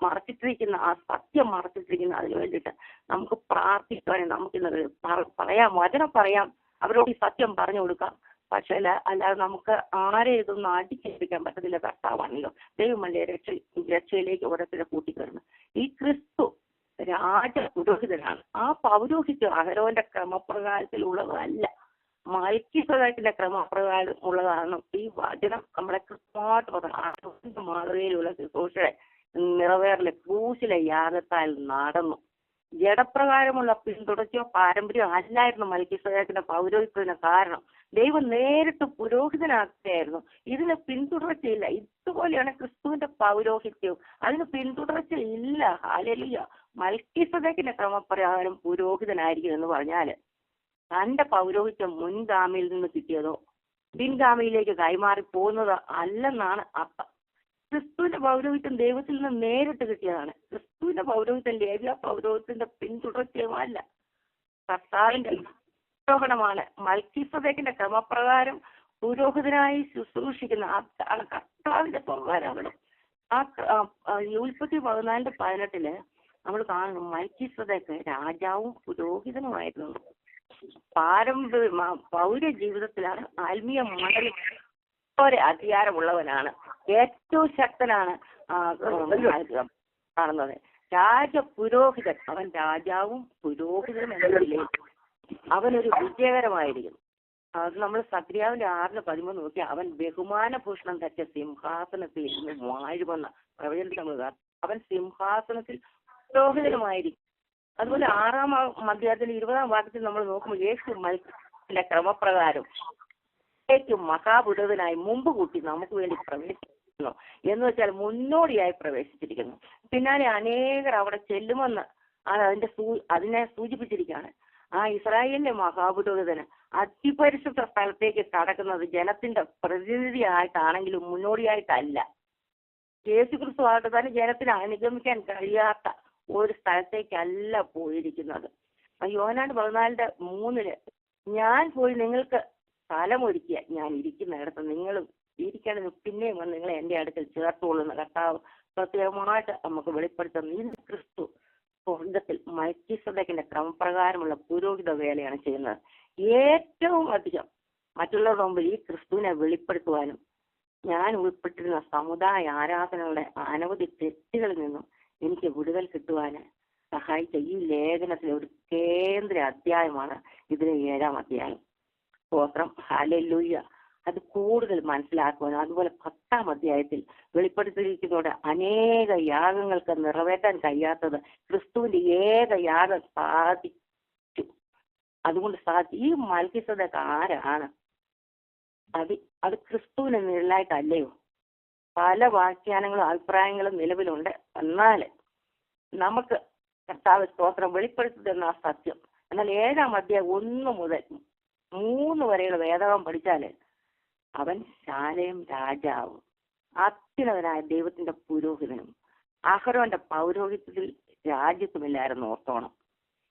മറച്ചിട്ടിരിക്കുന്ന ആ സത്യം മറച്ചിട്ടിരിക്കുന്ന അതിന് വേണ്ടിയിട്ട് നമുക്ക് പ്രാർത്ഥിക്കാനും നമുക്കിന്നത് പറയാം, വചനം പറയാം, അവരോട് ഈ സത്യം പറഞ്ഞു കൊടുക്കാം. പക്ഷേ അല്ലാതെ നമുക്ക് ആരെ ഇതൊന്നും അടിച്ചേൽപ്പിക്കാൻ പറ്റത്തില്ല. കർത്താവാണല്ലോ ദൈവമല്ലേ രക്ഷയിലേക്ക് ഓരോരുത്തരെ കൂട്ടിക്കയറുന്നു. ഈ ക്രിസ്തു രാജ പുരോഹിതനാണ്. ആ പൗരോഹിത്യം അഹരോന്റെ ക്രമപ്രകാരത്തിലുള്ളതല്ല, മൽക്കീസേദെക്കിന്റെ ക്രമപ്രകാരം ഉള്ളതാണ് ഈ വചനം നമ്മളെ കൃത്യമായിട്ട് പറഞ്ഞു. മാതൃകയിലുള്ള ശുശ്രൂഷയുടെ നിറവേറലെ ക്രൂശിലെ യാഗത്താൽ നടന്നു. ജഡപ്രകാരമുള്ള പിന്തുടർച്ചയോ പാരമ്പര്യമോ അല്ലായിരുന്നു മൽക്കീസേദെക്കിന്റെ പൗരോഹിത്യത്തിന് കാരണം. ദൈവം നേരിട്ട് പുരോഹിതനാക്കുകയായിരുന്നു. ഇതിന് പിന്തുടർച്ചയില്ല. ഇതുപോലെയാണ് ക്രിസ്തുവിന്റെ പൗരോഹിത്യവും. അതിന് പിന്തുടർച്ചയില്ല. ഹല്ലേലൂയ. മൽക്കീസേദെക്കിന്റെ ക്രമപ്രകാരം പുരോഹിതനായിരിക്കും എന്ന് പറഞ്ഞാല് തന്റെ പൗരോഹിത്യം മുൻഗാമിയിൽ നിന്ന് കിട്ടിയതോ പിൻഗാമിയിലേക്ക് കൈമാറി പോകുന്നത് അല്ലെന്നാണ് അർത്ഥം. ക്രിസ്തുവിന്റെ പൗരോഹിത്യം ദൈവത്തിൽ നിന്ന് നേരിട്ട് കിട്ടിയതാണ്. ക്രിസ്തുവിന്റെ പൗരോഹിത്യം ലേവ്യ പൗരോഹിത്യത്തിന്റെ പിന്തുടർച്ചയുമല്ല, കർത്താവിന്റെ ആരോഹണമാണ്. മൽക്കീസേദെക്കിന്റെ ക്രമപ്രകാരം പുരോഹിതനായി ശുശ്രൂഷിക്കുന്ന അതാണ് കർത്താവിന്റെ പ്രകാരമാണ്. ഉൽപ്പത്തി 14:18 നമ്മൾ കാണുന്നു മൽക്കീസേദെക്ക് രാജാവും പുരോഹിതനുമായിരുന്നു. പൗര ജീവിതത്തിലാണ് ആത്മീയ മണ്ഡലം അധികാരമുള്ളവനാണ്, ഏറ്റവും ശക്തനാണ് കാണുന്നത്. രാജപുരോഹിതൻ, അവൻ രാജാവും പുരോഹിതനും എന്ന നിലയിൽ അവനൊരു വിജയകരമായിരിക്കും. അത് നമ്മൾ സക്രിയാവിന്റെ 6:13 നോക്കി അവൻ ബഹുമാനഭൂഷണം ധരിച്ച സിംഹാസനത്തിൽ ഇരുന്ന് വാഴുമെന്ന പ്രവചനത്തിൽ നമ്മൾ അവൻ സിംഹാസനത്തിൽ പുരോഹിതനുമായിരിക്കും. അതുപോലെ 6-ാം അധ്യായത്തിന്റെ 20-ാം വാക്യത്തിൽ നമ്മൾ നോക്കുമ്പോൾ യേശു മൽക്കീസേദെക്കിന്റെ ക്രമപ്രകാരം മഹാപുരോഹിതനായി മുമ്പ് കൂട്ടി നമുക്ക് വേണ്ടി പ്രവേശിക്കുന്നു എന്ന് വെച്ചാൽ മുന്നോടിയായി പ്രവേശിച്ചിരിക്കുന്നു. പിന്നാലെ അനേകർ അവിടെ ചെല്ലുമെന്ന് അതിനെ സൂചിപ്പിച്ചിരിക്കുകയാണ്. ആ ഇസ്രായേലിന്റെ മഹാപുരോഹിതന് അതിപരിശുദ്ധ സ്ഥലത്തേക്ക് കടക്കുന്നത് ജനത്തിന്റെ പ്രതിനിധിയായിട്ടാണെങ്കിലും മുന്നോടിയായിട്ടല്ല. യേശുക്രിസ്തു ആകട്ടെ തന്നെ ജനത്തിന് അനുഗമിക്കാൻ കഴിയാത്ത ഒരു സ്ഥലത്തേക്കല്ല പോയിരിക്കുന്നത്. യോഹന്നാൻ 14:3 ഞാൻ പോയി നിങ്ങൾക്ക് സ്ഥലമൊരുക്കിയ ഞാൻ ഇരിക്കുന്നിടത്ത് നിങ്ങളും ഇരിക്കേണ്ടത് പിന്നെയും വന്ന് നിങ്ങളെ എന്റെ അടുക്കൽ ചേർത്തുകൊള്ളുന്ന കർത്താവ് പ്രത്യേകമായിട്ട് നമുക്ക് വെളിപ്പെടുത്തുന്നു. ഇത് ക്രിസ്തു സ്വർഗത്തിൽ മൽക്കീസേദെക്കിന്റെ ക്രമപ്രകാരമുള്ള പുരോഹിത വേലയാണ് ചെയ്യുന്നത്. ഏറ്റവും അധികം മറ്റുള്ളവരുടെ മുമ്പിൽ ഈ ക്രിസ്തുവിനെ വെളിപ്പെടുത്തുവാനും ഞാൻ ഉൾപ്പെട്ടിരുന്ന സമുദായ ആരാധനകളുടെ അനവധി തെറ്റുകളിൽ നിന്നും എനിക്ക് വിടുതൽ കിട്ടുവാന് സഹായിച്ച ഈ ലേഖനത്തിലെ ഒരു കേന്ദ്ര അധ്യായമാണ് ഇതിലെ 7-ാം അധ്യായം. സ്തോത്രം, ഹല്ലേലൂയ. അത് കൂടുതൽ മനസ്സിലാക്കുവാനും അതുപോലെ 10-ാം അധ്യായത്തിൽ വെളിപ്പെടുത്തിയിരിക്കുന്നതോടെ അനേക യാഗങ്ങൾക്ക് നിറവേറ്റാൻ കഴിയാത്തത് ക്രിസ്തുവിന്റെ ഏക യാഗം സാധിച്ചു. അതുകൊണ്ട് ഈ മൽക്കീസേദെക്ക് ആരാണ്? അത് ക്രിസ്തുവിന് നിഴലായിട്ടല്ലയോ? പല വ്യാഖ്യാനങ്ങളും അഭിപ്രായങ്ങളും നിലവിലുണ്ട്. എന്നാൽ നമുക്ക് കർത്താവ് സ്തോത്രം വെളിപ്പെടുത്തി തന്ന ആ സത്യം. എന്നാൽ 7-ാം അധ്യായം 1 മുതൽ 3 വരെയുള്ള വേദകം പഠിച്ചാല് അവൻ ശാലേം രാജാവും അത്യുന്നതനായ ദൈവത്തിന്റെ പുരോഹിതനും അഹരോന്റെ പൗരോഹിത്യത്തിൽ രാജ്യത്തുമില്ലായിരുന്നു. ഓർത്തോണം.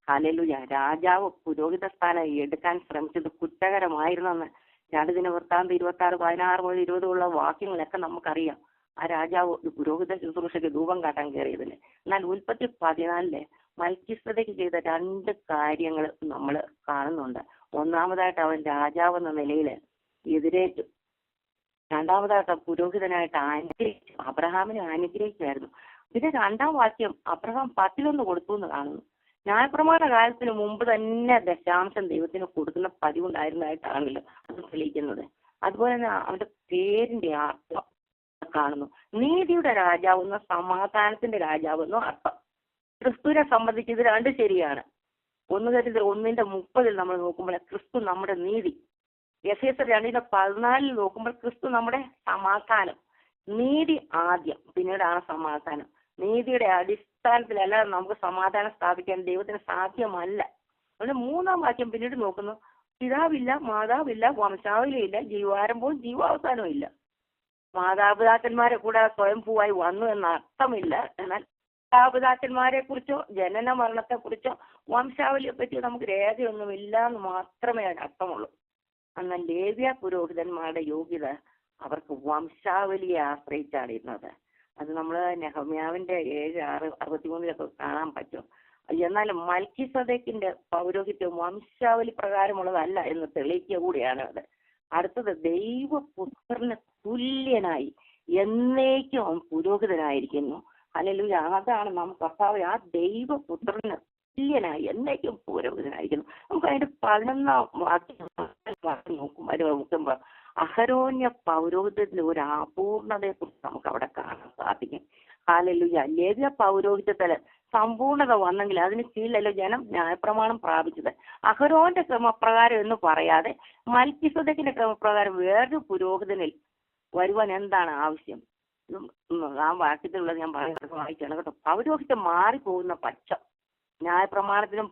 ഹല്ലേലൂയ. രാജാവ് പുരോഹിത സ്ഥാനം എടുക്കാൻ ശ്രമിച്ചത് കുറ്റകരമായിരുന്നെന്ന് 2 ദിനവൃത്താന്തം 26:16 മുതൽ 20 ഉള്ള വാക്യങ്ങളൊക്കെ നമുക്കറിയാം. ആ രാജാവ് പുരോഹിത ശുശ്രൂഷയ്ക്ക് ധൂപം കാട്ടാൻ കയറിയതിന്. എന്നാൽ ഉൽപ്പത്തി 14 മൽക്കീസേദെക്ക് ചെയ്ത 2 കാര്യങ്ങൾ നമ്മൾ കാണുന്നുണ്ട്. ഒന്നാമതായിട്ട് അവൻ രാജാവ് എന്ന നിലയിൽ എതിരേറ്റു. രണ്ടാമതായിട്ട് പുരോഹിതനായിട്ട് അനുഗ്രഹിച്ചു. അബ്രഹാമിനെ അനുഗ്രഹിച്ചായിരുന്നു. പിന്നെ 2-ാം വാക്യം അബ്രഹാം 10-1 കൊടുത്തു എന്ന് കാണുന്നു. ന്യായപ്രമാണ കാലത്തിന് മുമ്പ് തന്നെ ദശാംശം ദൈവത്തിന് കൊടുക്കുന്ന പതിവുണ്ടായിരുന്നതായിട്ടാണല്ലോ അത് തെളിയിക്കുന്നത്. അതുപോലെ തന്നെ അവന്റെ പേരിന്റെ അർത്ഥം കാണുന്നു. നീതിയുടെ രാജാവെന്നോ സമാധാനത്തിന്റെ രാജാവെന്നോ അർത്ഥം. ക്രിസ്തുവിനെ സംബന്ധിച്ച് ഇത് 2 ശരിയാണ്. 1:1-30 നമ്മൾ നോക്കുമ്പോൾ ക്രിസ്തു നമ്മുടെ നീതി. എഫേസ്യർ 2:14 നോക്കുമ്പോൾ ക്രിസ്തു നമ്മുടെ സമാധാനം. നീതി ആദ്യം, പിന്നീടാണ് സമാധാനം. നീതിയുടെ അടിസ്ഥാനത്തിലല്ലാതെ നമുക്ക് സമാധാനം സ്ഥാപിക്കാൻ ദൈവത്തിന് സാധ്യമല്ല. അതുകൊണ്ട് 3-ാം വാക്യം പിന്നീട് നോക്കുന്നു. പിതാവില്ല, മാതാവില്ല, വംശാവലിയില്ല, ജീവാരംഭവും ജീവാവസാനവും ഇല്ല. മാതാപിതാക്കന്മാരെ കൂടാതെ സ്വയംഭൂവായി വന്നു എന്ന അർത്ഥമില്ല. എന്നാൽ മാതാപിതാക്കന്മാരെ കുറിച്ചോ ജനന മരണത്തെ കുറിച്ചോ വംശാവലിയെ പറ്റിയോ നമുക്ക് രേഖയൊന്നുമില്ല എന്ന് മാത്രമേ അതിന് അർത്ഥമുള്ളൂ. എന്നാൽ ലേവ്യ പുരോഹിതന്മാരുടെ യോഗ്യത അവർക്ക് വംശാവലിയെ ആശ്രയിച്ചാണ് ഇരുന്നത്. അത് നമ്മൾ നെഹമ്യാവിന്റെ 7:6-63 കാണാൻ പറ്റും. എന്നാൽ മൽക്കീസേദെക്കിന്റെ പൗരോഹിത്യം വംശാവലി പ്രകാരമുള്ളതല്ല എന്ന് തെളിയിക്കുക കൂടിയാണ് അത്. അടുത്തത് ദൈവപുത്രന് തുല്യനായി എന്നേക്കും അവൻ പുരോഹിതനായിരിക്കുന്നു. ഹല്ലേലൂയ. അതാണ് നമുക്ക് കർത്താവ് ആ ദൈവപുത്രന് തുല്യനായി എന്നേക്കും പുരോഹിതനായിരിക്കുന്നു. നമുക്ക് അതിന്റെ 11-ാം വാക്യം നോക്കുമ്പോൾ അഹരോന്യ പൗരോഹിത്യത്തിന്റെ ഒരു അപൂർണതയെ കുറിച്ച് നമുക്ക് അവിടെ കാണാൻ സാധിക്കും. ഹല്ലേലൂയ. ലേവ്യ പൗരോഹിത്യത്തില് സമ്പൂർണത വന്നെങ്കിൽ അതിന് കീഴിലല്ലോ ജനം ന്യായപ്രമാണം പ്രാപിച്ചത്. അഹരോന്റെ ക്രമപ്രകാരം എന്ന് പറയാതെ മൽക്കീസേദെക്കിന്റെ ക്രമപ്രകാരം വേറൊരു പുരോഹിതനിൽ വരുവാൻ എന്താണ് ആവശ്യം? ആ വാക്യത്തിലുള്ളത് ഞാൻ പറയുന്നത് വായിച്ചാണ് കേട്ടോ. പൗരോഹിത്യം മാറിപ്പോകുന്ന പക്ഷം ന്യായപ്രമാണത്തിനും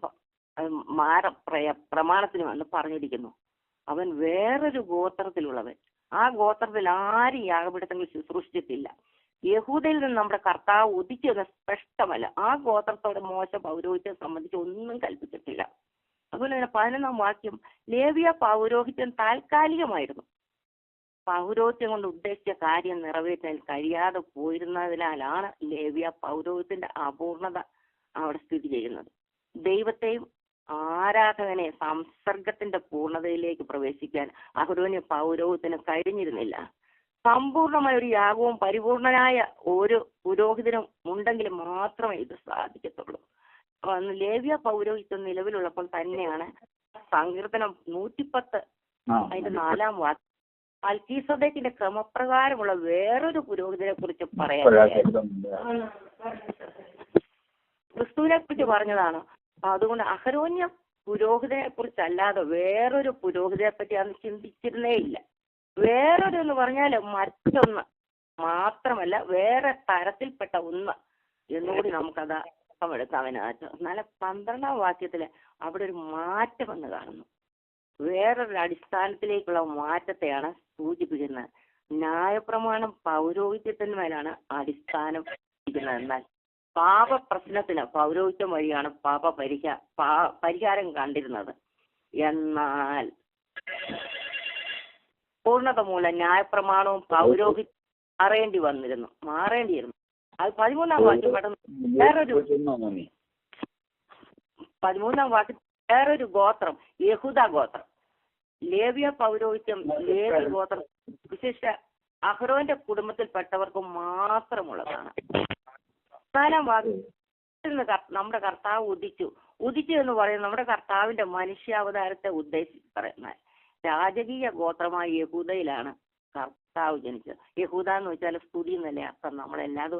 പ്രമാണത്തിനും എന്ന് പറഞ്ഞിരിക്കുന്നു. അവൻ വേറൊരു ഗോത്രത്തിലുള്ളവൻ. ആ ഗോത്രത്തിൽ ആരും യാഗപീഠത്തിൽ ശുശ്രൂഷിച്ചിട്ടില്ല. യഹൂദയിൽ നിന്ന് നമ്മുടെ കർത്താവ് ഉദിച്ചത് സ്പഷ്ടമല്ല. ആ ഗോത്രത്തോടെ മോശ പൗരോഹിത്യം സംബന്ധിച്ച് ഒന്നും കൽപ്പിച്ചിട്ടില്ല. അതുപോലെ തന്നെ 11-ാം വാക്യം, ലേവ്യ പൗരോഹിത്യം താൽക്കാലികമായിരുന്നു. പൗരോഹിത്യം കൊണ്ട് ഉദ്ദേശിച്ച കാര്യം നിറവേറ്റാൻ കഴിയാതെ പോയിരുന്നതിനാലാണ് ലേവ്യ പൗരോഹിത്യത്തിന്റെ അപൂർണത അവിടെ സ്ഥിതി ചെയ്യുന്നത്. ദൈവത്തെയും ആരാധകനെ സംസർഗത്തിന്റെ പൂർണ്ണതയിലേക്ക് പ്രവേശിക്കാൻ അഹരോന്യ പൗരോഹിത്യത്തിന് കഴിഞ്ഞിരുന്നില്ല. സമ്പൂർണമായ ഒരു യാഗവും പരിപൂർണനായ ഒരു പുരോഹിതനും ഉണ്ടെങ്കിൽ മാത്രമേ ഇത് സാധിക്കത്തുള്ളൂ. ലേവ്യ പൗരോഹിത്യം നിലവിലുള്ളപ്പോൾ തന്നെയാണ് സങ്കീർത്തനം 110 അതിന്റെ 4-ാം വാക്യം മൽക്കീസേദെക്കിന്റെ ക്രമപ്രകാരമുള്ള വേറൊരു പുരോഹിതനെ കുറിച്ച് പറയാൻ ക്രിസ്തുവിനെ കുറിച്ച് പറഞ്ഞതാണ്. അതുകൊണ്ട് അഹരോന്യ പുരോഹിതനെ കുറിച്ചല്ലാതെ വേറൊരു പുരോഹിതനെ പറ്റി അന്ന് ചിന്തിച്ചിരുന്നേ ഇല്ല. വേറൊരു എന്ന് പറഞ്ഞാൽ മറ്റൊന്ന് മാത്രമല്ല, വേറെ തരത്തിൽപ്പെട്ട ഒന്ന് എന്നുകൂടി നമുക്കത് എടുക്കാമെന്നതിനകത്ത്. എന്നാൽ 12-ാം വാക്യത്തില് അവിടെ ഒരു മാറ്റം എന്ന് കാണുന്നു. വേറൊരു അടിസ്ഥാനത്തിലേക്കുള്ള മാറ്റത്തെയാണ് സൂചിപ്പിക്കുന്നത്. ന്യായപ്രമാണം പൗരോഹിത്യത്തിന്മേലാണ് അടിസ്ഥാനം ഇരിക്കുന്നത്. എന്നാൽ പാപപ്രശ്നത്തിന് പൗരോഹിത്യം വഴിയാണ് പരിഹാരം കണ്ടിരുന്നത്. എന്നാൽ പൂർണ്ണത മൂലം ന്യായപ്രമാണവും പൗരോഹിത്യം മാറേണ്ടിയിരുന്നു. അത് 13-ാം വാക്യം വേറൊരു 13-ാം വാക്യം വേറൊരു ഗോത്രം, യഹൂദ ഗോത്രം. ലേവ്യ പൗരോഹിത്യം ലേവ്യ ഗോത്രം വിശിഷ്ട അഹ്റോന്റെ കുടുംബത്തിൽപ്പെട്ടവർക്ക് മാത്രമുള്ളതാണ്. 4-ാം വാക്യം നമ്മുടെ കർത്താവ് ഉദിച്ചു എന്ന് പറയുന്നത് നമ്മുടെ കർത്താവിന്റെ മനുഷ്യാവതാരത്തെ ഉദ്ദേശിച്ച് പറയുന്നത്. രാജകീയ ഗോത്രമായ യഹൂദയിലാണ് കർത്താവ് ജനിച്ചത്. യഹൂദ എന്ന് വെച്ചാൽ സ്തുതി എന്നല്ലേ അർത്ഥം. നമ്മളെല്ലാതും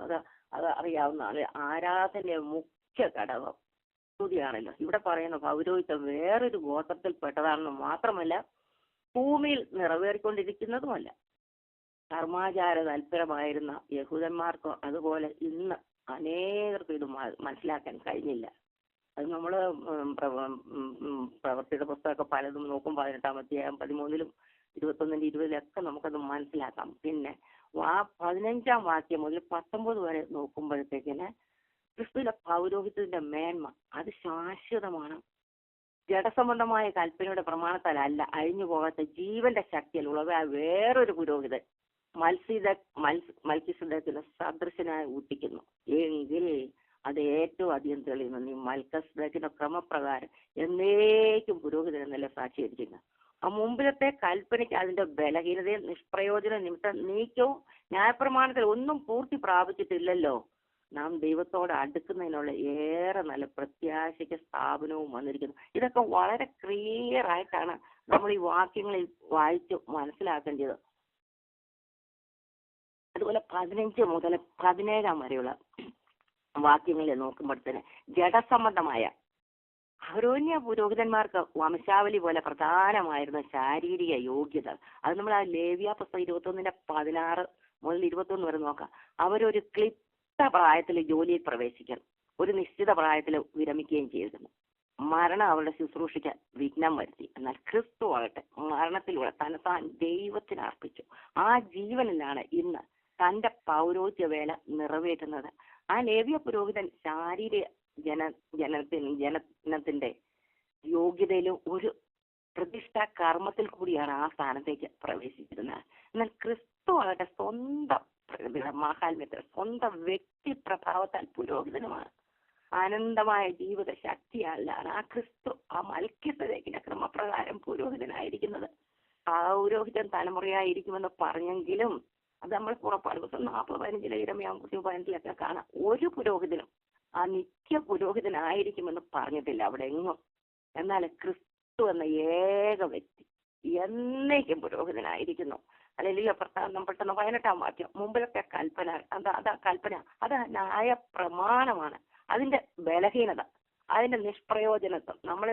അത് അറിയാവുന്നതാണ്. ആരാധനയുടെ മുഖ്യ ഘടകം സ്തുതിയാണല്ലോ. ഇവിടെ പറയുന്ന പൗരോഹിത്യം വേറൊരു ഗോത്രത്തിൽപ്പെട്ടതാണെന്ന് മാത്രമല്ല, ഭൂമിയിൽ നിറവേറിക്കൊണ്ടിരിക്കുന്നതുമല്ല. കർമാചാര തൽപരമായിരുന്ന യഹൂദന്മാർക്ക് അതുപോലെ ഇന്ന് അനേകർക്കും ഇത് മനസ്സിലാക്കാൻ കഴിഞ്ഞില്ല. അത് നമ്മൾ പ്രവൃത്തിയുടെ പുസ്തകമൊക്കെ പലതും നോക്കും. 18-ാം അധ്യായം 13-ലും 21-ന്റെ 20-ലൊക്കെ നമുക്കത് മനസ്സിലാക്കാം. പിന്നെ 15-ാം വാക്യം മുതൽ 19 വരെ നോക്കുമ്പോഴത്തേക്കിന് ക്രിസ്തുവിന്റെ പൗരോഹിത്യത്തിന്റെ മേന്മ അത് ശാശ്വതമാണ്. ജഡസംബന്ധമായ കൽപ്പനയുടെ പ്രമാണത്താലല്ല, അഴിഞ്ഞു പോകാത്ത ജീവന്റെ ശക്തിയിൽ ഉള്ളവ വേറൊരു പുരോഹിതൻ മൽക്കീസേദെക്കിന് സദൃശനായി ഊട്ടിക്കുന്നു. എങ്കിൽ അത് ഏറ്റവും അധികം തെളിയുന്നു. നീ മൽക്കീസേദെക്കിന്റെ ക്രമപ്രകാരം എന്നേക്കും പുരോഹിതൻ എന്നല്ല സാക്ഷീകരിക്കുന്നു. ആ മുമ്പിലത്തെ കൽപ്പനയ്ക്ക് അതിന്റെ ബലഹീനതയും നിഷ്പ്രയോജന നിമിത്തം നീക്കവും ന്യായപ്രമാണത്തിൽ ഒന്നും പൂർത്തി പ്രാപിച്ചിട്ടില്ലല്ലോ. നാം ദൈവത്തോട് അടുക്കുന്നതിനുള്ള ഏറെ നല്ല പ്രത്യാശയ്ക്ക് സ്ഥാപനവും വന്നിരിക്കുന്നു. ഇതൊക്കെ വളരെ ക്ലിയർ ആയിട്ടാണ് നമ്മൾ ഈ വാക്യങ്ങളിൽ വായിച്ച് മനസ്സിലാക്കേണ്ടത്. അതുപോലെ 15 മുതൽ 17 വരെയുള്ള വാക്യങ്ങളിൽ നോക്കുമ്പോഴത്തേന് ജഡസംബന്ധമായ അഹരോന്യ പുരോഹിതന്മാർക്ക് വംശാവലി പോലെ പ്രധാനമായിരുന്ന ശാരീരിക യോഗ്യത, അത് നമ്മൾ ആ ലേവ്യ പുസ്തകം 21-ന്റെ 16 മുതൽ 21 വരെ നോക്കാം. അവരൊരു ക്ലിപ്ത പ്രായത്തിൽ ജോലിയിൽ പ്രവേശിക്കണം, ഒരു നിശ്ചിത പ്രായത്തിൽ വിരമിക്കുകയും ചെയ്തിരുന്നു. മരണം അവരുടെ ശുശ്രൂഷയ്ക്ക് വിഘ്നം വരുത്തി. എന്നാൽ ക്രിസ്തു ആകട്ടെ മരണത്തിലൂടെ തന്നെത്താൻ ദൈവത്തിന് അർപ്പിച്ചു. ആ ജീവനിലാണ് ഇന്ന് തന്റെ പൗരോഹിത്യ വേല നിറവേറ്റുന്നത്. ആ ലേവ്യ പുരോഹിതൻ ശാരീരിക ജനനത്തിന്റെ യോഗ്യതയിലും ഒരു പ്രതിഷ്ഠാ കർമ്മത്തിൽ കൂടിയാണ് ആ സ്ഥാനത്തേക്ക് പ്രവേശിച്ചിരുന്നത്. എന്നാൽ ക്രിസ്തു ആകട്ടെ സ്വന്തം മഹാത്മ്യത്തിൽ സ്വന്തം വ്യക്തി പ്രഭാവത്താൽ പുരോഹിതനുമാണ്. ആനന്ദമായ ജീവിത ശക്തിയല്ലാണ് ആ ക്രിസ്തു ആ മൽക്കീസേദെക്കിന്റെ ക്രമപ്രകാരം പുരോഹിതനായിരിക്കുന്നത്. പൗരോഹിതൻ തലമുറയായിരിക്കുമെന്ന് പറഞ്ഞെങ്കിലും അത് നമ്മൾ പുറപ്പാട് പുസ്തകം 40:15 ഇരമ്യാവ് 15-ലൊക്കെ കാണാം. ഒരു പുരോഹിതനും ആ നിത്യ പുരോഹിതനായിരിക്കുമെന്ന് പറഞ്ഞിട്ടില്ല അവിടെ എങ്ങും. എന്നാൽ ക്രിസ്തു എന്ന ഏക വ്യക്തി എന്നേക്കും പുരോഹിതനായിരിക്കുന്നു. അല്ലെങ്കിൽ പെട്ടെന്ന് 18-ാം വാക്യം, മുമ്പിലൊക്കെ കൽപ്പന, അതാ കൽപ്പന, അത് ന്യായ പ്രമാണമാണ്. അതിന്റെ ബലഹീനത, അതിന്റെ നിഷ്പ്രയോജനത്വം നമ്മൾ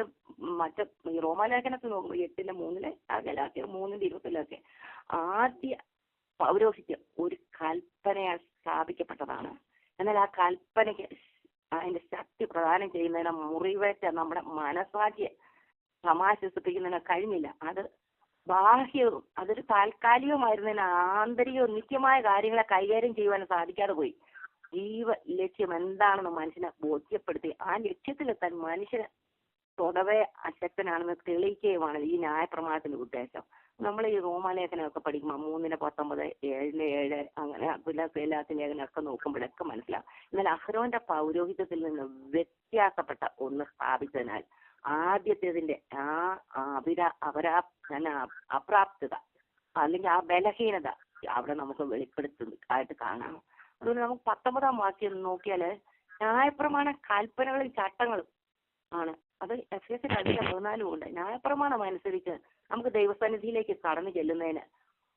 ഈ റോമാലേഖനത്തിൽ നോക്കുമ്പോൾ 8:3, ഗലാത്യർ 3:20 ആദ്യ പൗരോഹിത്യം ഒരു കൽപ്പനയാൽ സ്ഥാപിക്കപ്പെട്ടതാണ്. എന്നാൽ ആ കൽപ്പനയ്ക്ക് അതിന്റെ ശക്തി പ്രദാനം ചെയ്യുന്നതിന് മുറിവേറ്റ നമ്മുടെ മനസാക്ഷിയെ സമാശ്വസിപ്പിക്കുന്നതിന് കഴിഞ്ഞില്ല. അത് ബാഹ്യവും അതൊരു താൽക്കാലികമായിരുന്നതിന് ആന്തരികവും നിത്യമായ കാര്യങ്ങളെ കൈകാര്യം ചെയ്യുവാൻ സാധിക്കാതെ പോയി. ജീവ ലക്ഷ്യം എന്താണെന്ന് മനുഷ്യനെ ബോധ്യപ്പെടുത്തി ആ ലക്ഷ്യത്തിലെത്താൻ മനുഷ്യന് സ്വതവേ അശക്തനാണെന്ന് തെളിയിക്കുകയുമാണ് ഈ ന്യായപ്രമാണത്തിന്റെ ഉദ്ദേശം. നമ്മൾ ഈ റോമാലേഖനമൊക്കെ പഠിക്കുമ്പോൾ 3:19, 7:7 അങ്ങനെ ഗലാത്യ ലേഖനമൊക്കെ നോക്കുമ്പോഴൊക്കെ മനസ്സിലാവും. എന്നാൽ അഹ്റോന്റെ പൗരോഹിത്യത്തിൽ നിന്ന് വ്യത്യാസപ്പെട്ട ഒന്ന് സ്ഥാപിച്ചതിനാൽ ആദ്യത്തേതിന്റെ അപ്രാപ്തത അല്ലെങ്കിൽ ആ ബലഹീനത അവിടെ നമുക്ക് വെളിപ്പെടുത്തുന്നതായിട്ട് കാണാം. അതുകൊണ്ട് നമുക്ക് 19-ാം വാക്യം നോക്കിയാല് ന്യായപ്രമാണ കൽപ്പനകളും ചട്ടങ്ങളും ആണ്. അത് എഫേസ്യർ 2:14 ഉണ്ട്. ന്യായപ്രമാണം അനുസരിച്ച് നമുക്ക് ദൈവസന്നിധിയിലേക്ക് കടന്നു ചെല്ലുന്നതിന്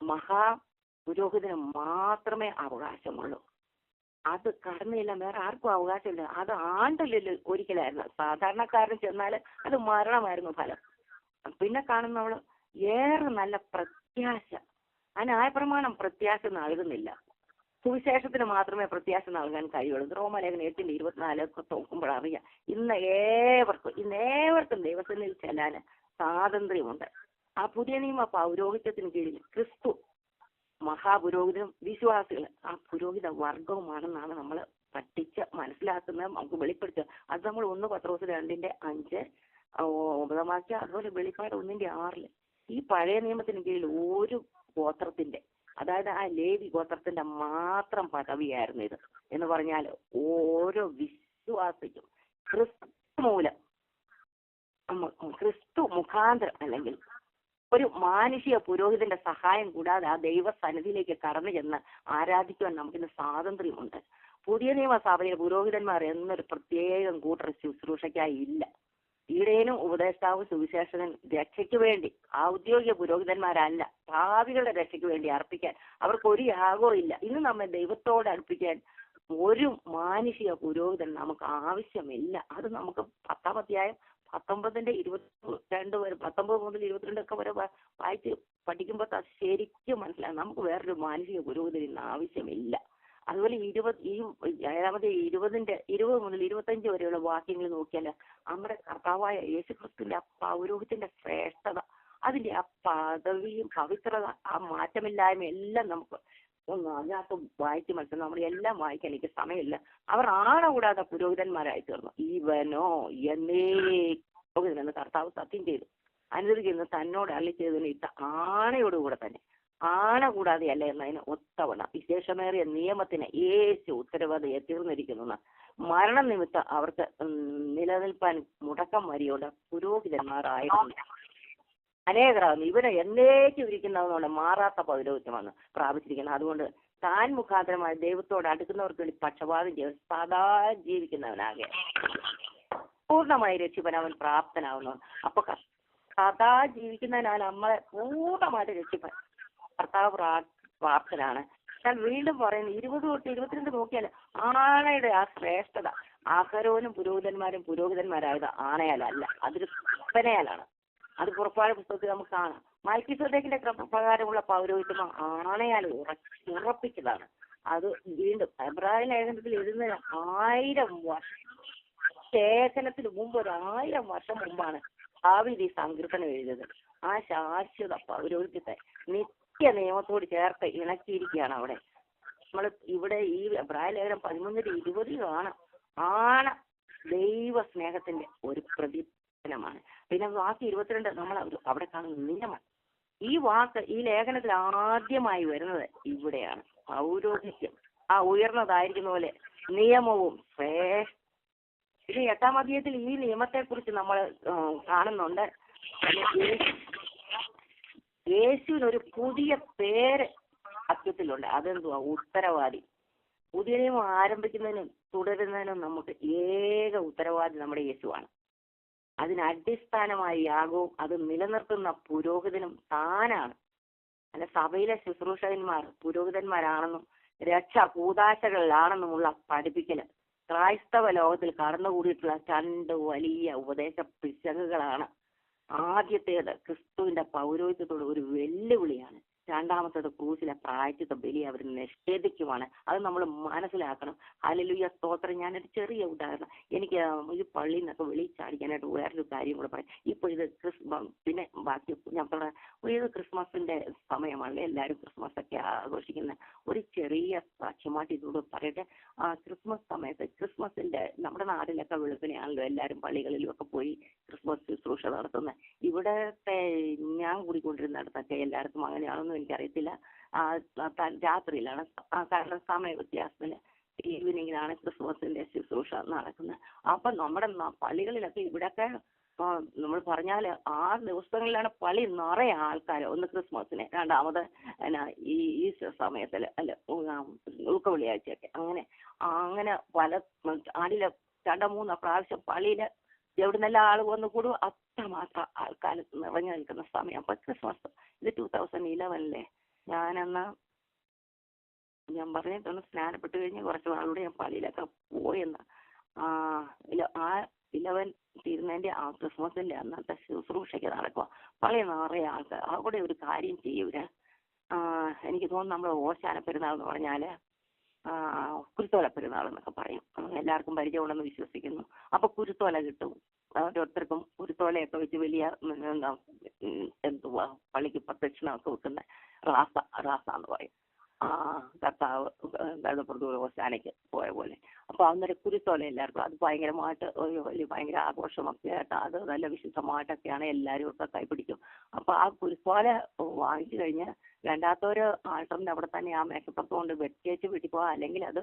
മഹാപുരോഹിതന് മാത്രമേ അവകാശമുള്ളൂ. അത് കടന്നില്ല, വേറെ ആർക്കും അവകാശമില്ല. അത് ആണ്ടിൽ ഒരിക്കലായിരുന്നു. സാധാരണക്കാരൻ ചെന്നാൽ അത് മരണമായിരുന്നു ഫലം. പിന്നെ കാണുന്നവള് ഏറെ നല്ല പ്രത്യാശ. ആ ന്യായപ്രമാണം പ്രത്യാശ നൽകുന്നില്ല, സുവിശേഷത്തിന് മാത്രമേ പ്രത്യാശ നൽകാൻ കഴിയുള്ളൂ. റോമാലേഖനം 8:24 നോക്കുമ്പോഴറിയാം ഇന്ന് ഏവർക്കും ദൈവസന്നിധിയിൽ ചെല്ലാൻ സ്വാതന്ത്ര്യമുണ്ട്. ആ പുതിയ നിയമ പൗരോഹിത്യത്തിന് കീഴിൽ ക്രിസ്തു മഹാപുരോഹിതനും വിശ്വാസികൾ ആ പുരോഹിത വർഗവുമാണെന്നാണ് നമ്മൾ പഠിച്ച് മനസ്സിലാക്കുന്നത്, നമുക്ക് വെളിപ്പെടുത്തുക. അത് നമ്മൾ 1 പത്രോസ് 2:5, 9-ാം വാക്യം, അതുപോലെ വെളിപ്പാട് 1:6. ഈ പഴയ നിയമത്തിന് കീഴിൽ ഒരു ഗോത്രത്തിന്റെ, അതായത് ആ ലേവി ഗോത്രത്തിന്റെ മാത്രം പദവിയായിരുന്നു ഇത്. എന്ന് പറഞ്ഞാൽ ഓരോ വിശ്വാസിക്കും ക്രിസ്തു മുഖാന്തരം അല്ലെങ്കിൽ ഒരു മാനുഷിക പുരോഹിതന്റെ സഹായം കൂടാതെ ആ ദൈവ സന്നിധിയിലേക്ക് കടന്നു ചെന്ന് ആരാധിക്കുവാൻ നമുക്കിന്ന് സ്വാതന്ത്ര്യമുണ്ട്. പുതിയ നിയമസഭയിൽ പുരോഹിതന്മാർ എന്നൊരു പ്രത്യേകം കൂട്ടർ ശുശ്രൂഷയ്ക്കായി ഇല്ല. ഈടേനും ഉപദേഷ്ടാവും സുവിശേഷകൻ രക്ഷയ്ക്ക് വേണ്ടി ഔദ്യോഗിക പുരോഹിതന്മാരല്ല, ഭാവികളുടെ രക്ഷയ്ക്ക് വേണ്ടി അർപ്പിക്കാൻ അവർക്ക് ഒരു യാഗവും ഇല്ല. ഇന്ന് നമ്മെ ദൈവത്തോട് അടുപ്പിക്കാൻ ഒരു മാനുഷിക പുരോഹിതൻ നമുക്ക് ആവശ്യമില്ല. അത് നമുക്ക് 10-ാം അധ്യായം 19-22 വരെ 19 മുതൽ 22 വരെ വായിച്ച് പഠിക്കുമ്പോൾ ശരിക്കും മനസ്സിലാകും നമുക്ക് വേറൊരു മാനുഷിക പുരോഹിതൻ ഇന്ന് ആവശ്യമില്ല. അതുപോലെ 20 മുതൽ 25 വരെയുള്ള വാക്യങ്ങൾ നോക്കിയാൽ നമ്മുടെ കർത്താവായ യേശുക്രിസ്തുവിന്റെ ആ പൗരോഹിത്യത്തിന്റെ ശ്രേഷ്ഠത, അതിന്റെ ആ പദവിയും പവിത്രത, ആ മാറ്റമില്ലായ്മ എല്ലാം നമുക്ക് അതിനകത്ത് വായിച്ച് മനസ്സിലാവും. നമ്മളെല്ലാം വായിക്കാൻ എനിക്ക് സമയമില്ല. അവർ കൂടാതെ പുരോഹിതന്മാരായി തീർന്നു. ഇവനോ എന്നേ പുരോഹിതനെന്ന് കർത്താവ് സത്യം ചെയ്തു അനുസരിക്കുന്നത് തന്നോട് അള്ളി ചെയ്തതിന് ഇട്ട ആണയോടുകൂടെ തന്നെ, ആണ കൂടാതെയല്ല എന്നതിന് ഒത്തവണ്ണം വിശേഷമേറിയ നിയമത്തിന് യേശു ഉത്തരവാദിയെ തീർന്നിരിക്കുന്നു. മരണനിമിത്തം അവർക്ക് നിലനിൽപ്പാൻ മുടക്കം വരിയോട് പുരോഹിതന്മാരായിരുന്നു അനേകരാകുന്നു. ഇവരെ എന്നേക്കും ഇരിക്കുന്നതുകൊണ്ട് മാറാത്ത പൗരോഹിത്യമാണ് പ്രാപിച്ചിരിക്കുന്നത്. അതുകൊണ്ട് താൻ മുഖാന്തരമായി ദൈവത്തോട് അടുക്കുന്നവർക്ക് വേണ്ടി പക്ഷപാതം ചെയ്ത് സദാ ജീവിക്കുന്നവനാകെ പൂർണ്ണമായി രക്ഷിപ്പാൻ അവൻ പ്രാപ്തനാവുന്നു. അപ്പൊ സദാ ജീവിക്കുന്നതിനാൽ നമ്മളെ പൂർണ്ണമായിട്ട് രക്ഷിപ്പാൻ കർത്താവ് പ്രാപ്തനാണ്. ഞാൻ വീണ്ടും പറയുന്നു, 20 തൊട്ട് 22 നോക്കിയാൽ ആണയുടെ ആ ശ്രേഷ്ഠത, അഹരോനും പുരോഹിതന്മാരായത് ആണയാലല്ല, അതൊരു കൽപ്പനയാലാണ്. അത് പുറപ്പാട് പുസ്തകത്തിൽ നമുക്ക് കാണാം. മൽക്കീസേദെക്കിന്റെ ക്രമപ്രകാരമുള്ള പൗരോഹിത്യം ആണയാൽ ഉറപ്പിച്ചതാണ്. അത് വീണ്ടും എബ്രായ ലേഖനത്തിൽ എഴുതുന്നതിന് 1000 വർഷം ലേഖനത്തിന് മുമ്പ്, 1000 വർഷം മുമ്പാണ് ദാവീദ് ഈ സങ്കീർത്തനം എഴുതിയത്. ആ ശാശ്വത പൗരോഹിത്യത്തെ നിത്യ നിയമത്തോട് ചേർത്ത് ഇണക്കിയിരിക്കുകയാണ് അവിടെ. നമ്മൾ ഇവിടെ ഈ എബ്രായ ലേഖനം 13:20 കാണാം. ദൈവ സ്നേഹത്തിന്റെ ഒരു പ്രതിഫലനമാണ്. പിന്നെ വാക്ക് 22 നമ്മൾ അവിടെ കാണുന്ന നിയമം. ഈ വാക്ക് ഈ ലേഖനത്തിൽ ആദ്യമായി വരുന്നത് ഇവിടെയാണ്. പൗരോഹിത്യം ആ ഉയർന്നതായിരിക്കുന്ന പോലെ നിയമവും ശ്രേഷ്ഠ. ഇത് 8-ാം അധ്യായത്തിൽ ഈ നിയമത്തെ കുറിച്ച് നമ്മൾ കാണുന്നുണ്ട്. യേശുവിനൊരു പുതിയ പേര് അത്യത്തിലുണ്ട്. അതെന്തുവാ? ഉത്തരവാദി. പുതിയ നിയമം ആരംഭിക്കുന്നതിനും തുടരുന്നതിനും നമുക്ക് ഏക ഉത്തരവാദി നമ്മുടെ യേശുവാണ്. അതിന് അടിസ്ഥാനമായ യാഗവും അത് നിലനിർത്തുന്ന പുരോഹിതനും താനാണ്. അല്ല, സഭയിലെ ശുശ്രൂഷകന്മാർ പുരോഹിതന്മാരാണെന്നും രക്ഷ കൂദാശകളിലാണെന്നുമുള്ള പഠിപ്പിക്കല് ക്രൈസ്തവ ലോകത്തിൽ കടന്നുകൂടിയിട്ടുള്ള രണ്ട് വലിയ ഉപദേശ പിശകുകളാണ്. ആദ്യത്തേത് ക്രിസ്തുവിന്റെ പൗരോഹിത്യത്തോട് ഒരു വെല്ലുവിളിയാണ്. രണ്ടാമത്തേത് ക്രൂശിലെ പ്രായശ്ചിത്ത ബലി അവർ നിഷേധിക്കുവാണ്. അത് നമ്മൾ മനസ്സിലാക്കണം. ഹല്ലേലൂയ, സ്തോത്രം. ഞാനൊരു ചെറിയ ഉദാഹരണം, എനിക്ക് ഈ പള്ളിയിൽ നിന്നൊക്കെ വെളിച്ചാടിക്കാനായിട്ട് വേറൊരു കാര്യം കൂടെ പറയാം. ഇപ്പോൾ ഇത് പിന്നെ ബാക്കി ഞാൻ പറയാം. ഇത് ക്രിസ്മസിന്റെ സമയമാണല്ലോ, എല്ലാവരും ക്രിസ്മസ് ഒക്കെ ആഘോഷിക്കുന്ന ഒരു ചെറിയ സാക്ഷ്യമായിട്ട് ഇതോട് പറയട്ടെ. ക്രിസ്മസ് സമയത്ത് ക്രിസ്മസിന്റെ നമ്മുടെ നാട്ടിലൊക്കെ വെളുപ്പിനെയാണല്ലോ എല്ലാവരും പള്ളികളിലും ഒക്കെ പോയി ക്രിസ്മസ് ശുശ്രൂഷ നടത്തുന്നത്. ഇവിടത്തെ ഞാൻ കൂടിക്കൊണ്ടിരുന്നിടത്തൊക്കെ എല്ലായിടത്തും അങ്ങനെയാണെന്നും എനിക്കറിയത്തില്ല. രാത്രിയിലാണ്, കാരണം സമയ വ്യത്യാസത്തിന് ഈവനിങ്ങിലാണ് ക്രിസ്മസിന്റെ ശുശ്രൂഷ നടക്കുന്നത്. അപ്പൊ നമ്മുടെ പള്ളികളിലൊക്കെ ഇവിടെയൊക്കെ നമ്മൾ പറഞ്ഞാല് 6 ദിവസങ്ങളിലാണ് പള്ളി നിറയെ ആൾക്കാർ. ഒന്ന് ക്രിസ്മസിന്, രണ്ടാമത് ഈ ഈസ്റ്റർ സമയത്തില്, അല്ല ഉൾക്ക വെള്ളിയാഴ്ചയൊക്കെ. അങ്ങനെ പല ആടിലെ 2-3 പ്രാവശ്യം പള്ളിയില് എവിടുന്നെല്ലാം ആൾ വന്നു കൂടും. അത്രമാത്രം ആൾക്കാർ നിറഞ്ഞു നിൽക്കുന്ന സമയം. അപ്പൊ ക്രിസ്മസ് ഇത് 2011 ഞാൻ പറഞ്ഞിട്ടൊന്ന് സ്നാനപ്പെട്ട് കഴിഞ്ഞ് കുറച്ച് നാളുകൂടെ ഞാൻ പള്ളിയിലൊക്കെ പോയെന്ന്. 11 തീരുന്നതിന്റെ ക്രിസ്മസിന്റെ അന്നത്തെ ശുശ്രൂഷയ്ക്ക് നടക്കുക. പള്ളി നിറയെ ആൾക്കാർ. അവിടെ ഒരു കാര്യം ചെയ്യൂര്. എനിക്ക് തോന്നുന്നു നമ്മൾ ഓശാന പെരുന്നാൾ എന്ന് പറഞ്ഞാല് കുരുത്തോല പെരുന്നാൾ എന്നൊക്കെ പറയും. എല്ലാവർക്കും പരിചയമുണ്ടെന്ന് വിശ്വസിക്കുന്നു. അപ്പൊ കുരുത്തോല കിട്ടും. ഓരോരുത്തർക്കും കുരുത്തോലയൊക്കെ വെച്ച് വലിയ എന്തുവാ പള്ളിക്ക് പ്രദക്ഷിണമൊക്കെ വെക്കുന്ന റാസ എന്ന് പറയും. കർത്താവ് ഓശാനയ്ക്ക് പോയ പോലെ. അപ്പൊ അന്നേരം കുരുത്തോല എല്ലാവർക്കും അത് ഭയങ്കരമായിട്ട് ഒരു വലിയ ഭയങ്കര ആഘോഷമൊക്കെ ആയിട്ട് അത് നല്ല വിശുദ്ധമായിട്ടൊക്കെയാണ് എല്ലാവരും ഒക്കെ കൈപിടിക്കും. അപ്പൊ ആ കുരുത്തോല വാങ്ങിച്ചു കഴിഞ്ഞ് വേണ്ടാത്തവര് ആൾട്ടറിന്റെ അവിടെ തന്നെ ആ മേക്കപ്പുറത്ത് കൊണ്ട് വെച്ചേച്ച് വീട്ടിൽ പോവുക, അല്ലെങ്കിൽ അത്